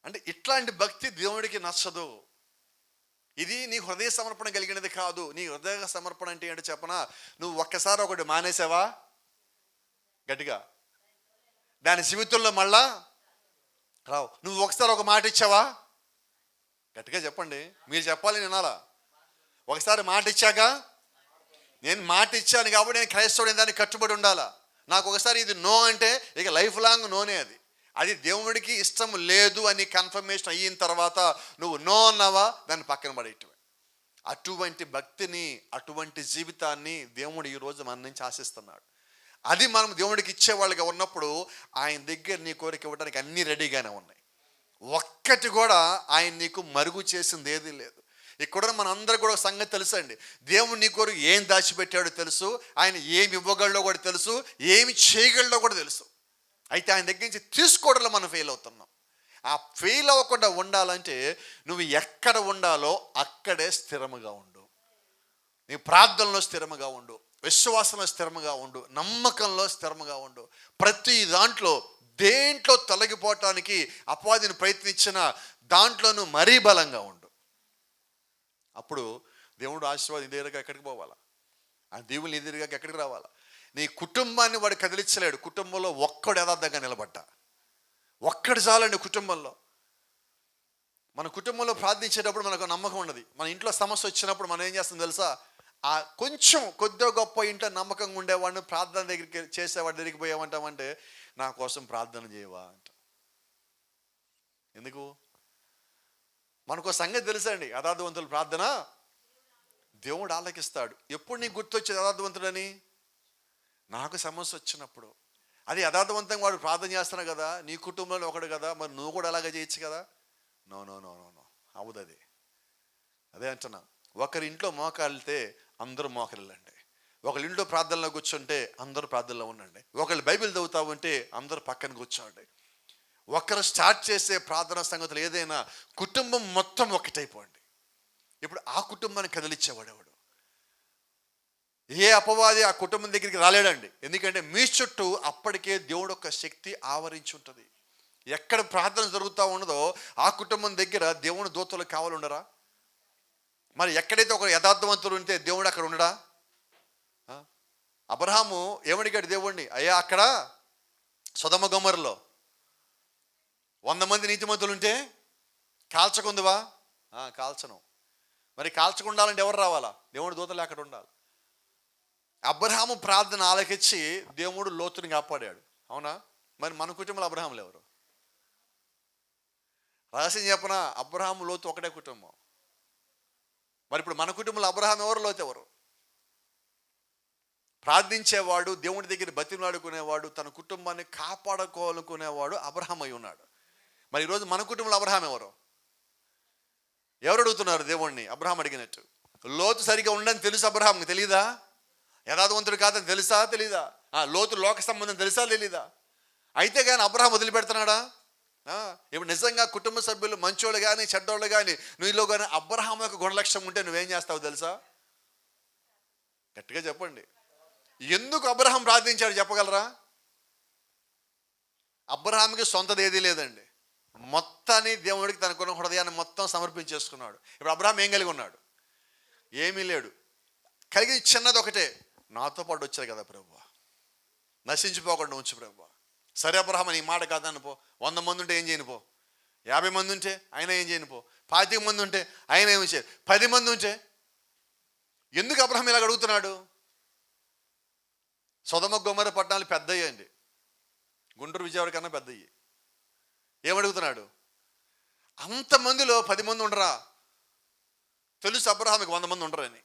అంటే ఇట్లాంటి భక్తి దేవుడికి నచ్చదు. ఇది నీ హృదయ సమర్పణ కలిగినది కాదు. నీ హృదయ సమర్పణ అంటే ఏంటో చెప్పనా? నువ్వు ఒక్కసారి ఒకటి మానేసావా గట్టిగా, దాని జీవితంలో మళ్ళా రావు. నువ్వు ఒకసారి ఒక మాట ఇచ్చావా గట్టిగా చెప్పండి, మీరు చెప్పాలి వినాలా. ఒకసారి మాట ఇచ్చాక, నేను మాట ఇచ్చాను కాబట్టి నేను క్రైస్తవుడు దానికి కట్టుబడి ఉండాలా. నాకు ఒకసారి ఇది నో అంటే ఇక లైఫ్ లాంగ్ నోనే. అది దేవుడికి ఇష్టం లేదు అని కన్ఫర్మేషన్ అయిన తర్వాత నువ్వు నో అన్నావా, దాన్ని పక్కన పడేయటమే. అటువంటి భక్తిని, అటువంటి జీవితాన్ని దేవుడు ఈరోజు మన నుంచి ఆశిస్తున్నాడు. అది మనం దేవుడికి ఇచ్చేవాళ్ళుగా ఉన్నప్పుడు ఆయన దగ్గర నీ కోరిక ఇవ్వడానికి అన్నీ రెడీగానే ఉన్నాయి. ఒక్కటి కూడా ఆయన నీకు మరుగు చేసింది ఏదీ లేదు. ఇక్కడ మన అందరూ కూడా సంగతి తెలుసండి, దేవుడు నీ కోరిక ఏం దాచిపెట్టాడో తెలుసు, ఆయన ఏమి ఇవ్వగలడో కూడా తెలుసు, ఏమి చేయగలడో కూడా తెలుసు. అయితే ఆయన దగ్గర నుంచి తీసుకోవడంలో మనం ఫెయిల్ అవుతున్నాం. ఆ ఫెయిల్ అవ్వకుండా ఉండాలంటే నువ్వు ఎక్కడ ఉండాలో అక్కడే స్థిరముగా ఉండు. నీ ప్రార్థనలో స్థిరముగా ఉండు, విశ్వాసంలో స్థిరముగా ఉండు, నమ్మకంలో స్థిరముగా ఉండు. ప్రతి దాంట్లో దేంట్లో తొలగిపోవటానికి అపవాదిని ప్రయత్నించిన దాంట్లోనూ మరీ బలంగా ఉండు. అప్పుడు దేవుడు ఆశీర్వాదం ఎదురుగా ఎక్కడికి పోవాలా, ఆ దేవుని ఎదురుగా ఎక్కడికి రావాలా. నీ కుటుంబాన్ని వాడు కదిలించలేడు. కుటుంబంలో ఒక్కడు యథార్థంగా నిలబడ్డా, ఒక్కడు చాలండి. కుటుంబంలో, మన కుటుంబంలో ప్రార్థించేటప్పుడు మనకు నమ్మకం ఉన్నది. మన ఇంట్లో సమస్య వచ్చినప్పుడు మనం ఏం చేస్తాం తెలుసా, ఆ కొంచెం కొద్దిగా గొప్ప ఇంట్లో నమ్మకంగా ఉండేవాడిని ప్రార్థన దగ్గరికి చేసేవాడి దగ్గరికి పోయామంటామంటే, నా కోసం ప్రార్థన చేయవా అంట. ఎందుకు? మనకు సంగతి తెలుసండి, యథార్థవంతుల ప్రార్థన దేవుడు ఆలకిస్తాడు. ఎప్పుడు నీకు గుర్తొచ్చేది యథార్థవంతుడని? నాకు సమస్య వచ్చినప్పుడు. అది యథార్థవంతంగా వాడు ప్రార్థన చేస్తున్నాడు కదా, నీ కుటుంబంలో ఒకడు కదా, మరి నువ్వు కూడా అలాగే చేయొచ్చు కదా. No no no no no అవుదు. అదే అంటున్నా, ఒకరి ఇంట్లో మోకాలితే అందరూ మోకరిల్లండి. ఒకళ్ళ ఇంట్లో ప్రార్థనలో కూర్చుంటే అందరూ ప్రార్థనలో ఉండండి. ఒకళ్ళు బైబిల్ చదువుతా ఉంటే అందరూ పక్కన కూర్చోండి. ఒకరు స్టార్ట్ చేసే ప్రార్థనా సంగతులు ఏదైనా కుటుంబం మొత్తం ఒకటైపోండి. ఇప్పుడు ఆ కుటుంబాన్ని కదిలిచ్చేవాడు ఎవడు? ఏ అపవాది ఆ కుటుంబం దగ్గరికి రాలేడండి. ఎందుకంటే మీ చుట్టూ అప్పటికే దేవుడు యొక్క శక్తి ఆవరించి ఉంటుంది. ఎక్కడ ప్రార్థన జరుగుతూ ఉన్నదో ఆ కుటుంబం దగ్గర దేవుని దూతలు కావాలి ఉండరా? మరి ఎక్కడైతే ఒక యథార్థవంతుడు ఉంటే దేవుడు అక్కడ ఉండడా? అబ్రహాము ఏమడిగాడు దేవుణ్ణి, అయ్యా అక్కడ సొదొమ గొమొర్రాలో 100 మంది నీతిమంతులు ఉంటే కాల్చకుందువా? కాల్చను. మరి కాల్చకుండాలంటే ఎవరు రావాలా? దేవుడు దూతలు అక్కడ ఉండాలి. అబ్రహాము ప్రార్థన ఆలకించి దేవుడు లోతుని కాపాడాడు, అవునా? మరి మన కుటుంబంలో అబ్రహాములు ఎవరు? రహస్యం చెప్పనా, అబ్రహాము లోతు ఒకటే కుటుంబం. మరి ఇప్పుడు మన కుటుంబంలో అబ్రహాం ఎవరు, లోతు ఎవరు? ప్రార్థించేవాడు, దేవుడి దగ్గర బతిమలాడుకునేవాడు, తన కుటుంబాన్ని కాపాడుకోవాలనుకునేవాడు అబ్రహాం అయి ఉన్నాడు. మరి ఈరోజు మన కుటుంబంలో అబ్రహాం ఎవరు? ఎవరు అడుగుతున్నారు దేవుణ్ణి? అబ్రహాం అడిగినట్టు. లోతు సరిగా ఉండని తెలుసు అబ్రహాంకి, తెలీదా? యథార్థవంతుడు కాదని తెలుసా, తెలీదా? లోతు లోక సంబంధం తెలుసా, తెలీదా? అయితే కానీ అబ్రహాం వదిలిపెడుతున్నాడా? ఇప్పుడు నిజంగా కుటుంబ సభ్యులు మంచోళ్ళు కానీ చెడ్డోళ్ళు కానీ నీలో కానీ అబ్రహాం యొక్క గుణలక్షణం ఉంటే నువ్వేం చేస్తావు తెలుసా? గట్టిగా చెప్పండి. ఎందుకు అబ్రహాం ప్రార్థించాడు చెప్పగలరా? అబ్రహాంకి సొంతది ఏదీ లేదండి. మొత్తాన్ని దేవుడికి తనకున్న హృదయాన్ని మొత్తం సమర్పించేసుకున్నాడు. ఇప్పుడు అబ్రహాం ఏం కలిగి ఉన్నాడు? ఏమీ లేడు. కలిగి చిన్నది ఒకటే, నాతో పాటు వచ్చారు కదా ప్రభువా, నశించిపోకుండా ఉంచు ప్రభువా. సరే అబ్రహాం నీ మాట కాదని పో. 100 మంది ఉంటే ఏం చేయను పో, 50 మంది ఉంటే ఆయన ఏం చేయను పో, 25 మంది ఉంటే ఆయన ఏమి చేయరు, 10 మంది ఉంటే. ఎందుకు అబ్రహాం ఇలాగ అడుగుతున్నాడు? సొదొమ గొమొర్రా పట్టణాలు పెద్దయ్యి అండి, గుంటూరు విజయవాడ కన్నా పెద్దయ్యి. ఏమడుగుతున్నాడు? అంతమందిలో 10 మంది ఉండరా? తెలుసు అబ్రహాంకి 100 మంది ఉండరని,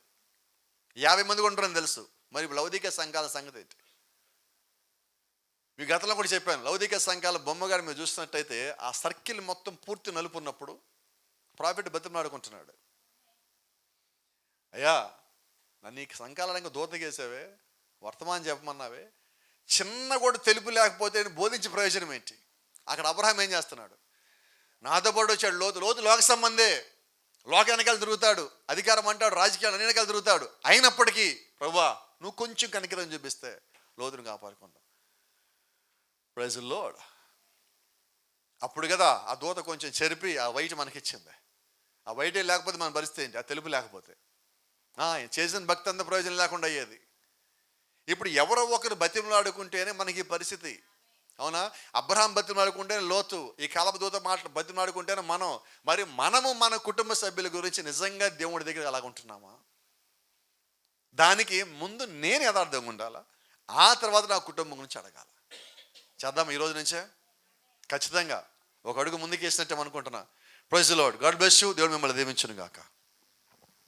50 మంది ఉండరని తెలుసు. మరి లౌకిక సంఘాల సంగతి ఏంటి? మీ గతంలో కూడా చెప్పాను, లౌకిక సంఘాల బొమ్మగారు మీరు చూసినట్టయితే ఆ సర్కిల్ మొత్తం పూర్తి నలుపు ఉన్నప్పుడు ప్రాఫిట్ బతిమలాడుకుంటున్నాడు, అయ్యా నన్ను ఈ సంఘాలంగా దూతగేసావే, వర్తమానం చెప్పమన్నావే, చిన్న కూడా తెలుపు లేకపోతే బోధించే ప్రయోజనం ఏంటి? అక్కడ అబ్రహాం ఏం చేస్తున్నాడు? నాతో పాటు వచ్చాడు లోతు లోక సంబంధే, లోక వెనకాల తిరుగుతాడు, అధికారం అంటాడు, రాజకీయాలు అన్ని వెనకాల తిరుగుతాడు. అయినప్పటికీ ప్రభువా నువ్వు కొంచెం కనికరం చూపిస్తే లోతును కాపాడుకుంటాం. Praise the lord. అప్పుడు కదా ఆ దూత కొంచెం చెరిపి ఆ వైట్ మనకిచ్చింది. ఆ వైటే లేకపోతే మన పరిస్థితి ఏంటి? ఆ తెలుపు లేకపోతే చేసిన భక్తి అంత ప్రయోజనం లేకుండా అయ్యేది. ఇప్పుడు ఎవరో ఒకరు బతిమలాడుకుంటేనే మనకి ఈ పరిస్థితి. అవునా? అబ్రహాం బతిమలాడుకుంటేనే లోతు, ఈ కలప దూత మాటలు బతిమలాడుకుంటేనే మనం. మరి మనము మన కుటుంబ సభ్యుల గురించి నిజంగా దేవుడి దగ్గర అలాగుంటున్నామా? దానికి ముందు నేను యథార్థంగా ఉండాలా, ఆ తర్వాత నా కుటుంబం గురించి అడగాల. చేద్దాం ఈ రోజు నుంచే ఖచ్చితంగా ఒక అడుగు ముందుకు వేసినట్టే అనుకుంటున్నా. Praise the Lord. God bless you. దేవుడు మిమ్మల్ని దీవించును గాక.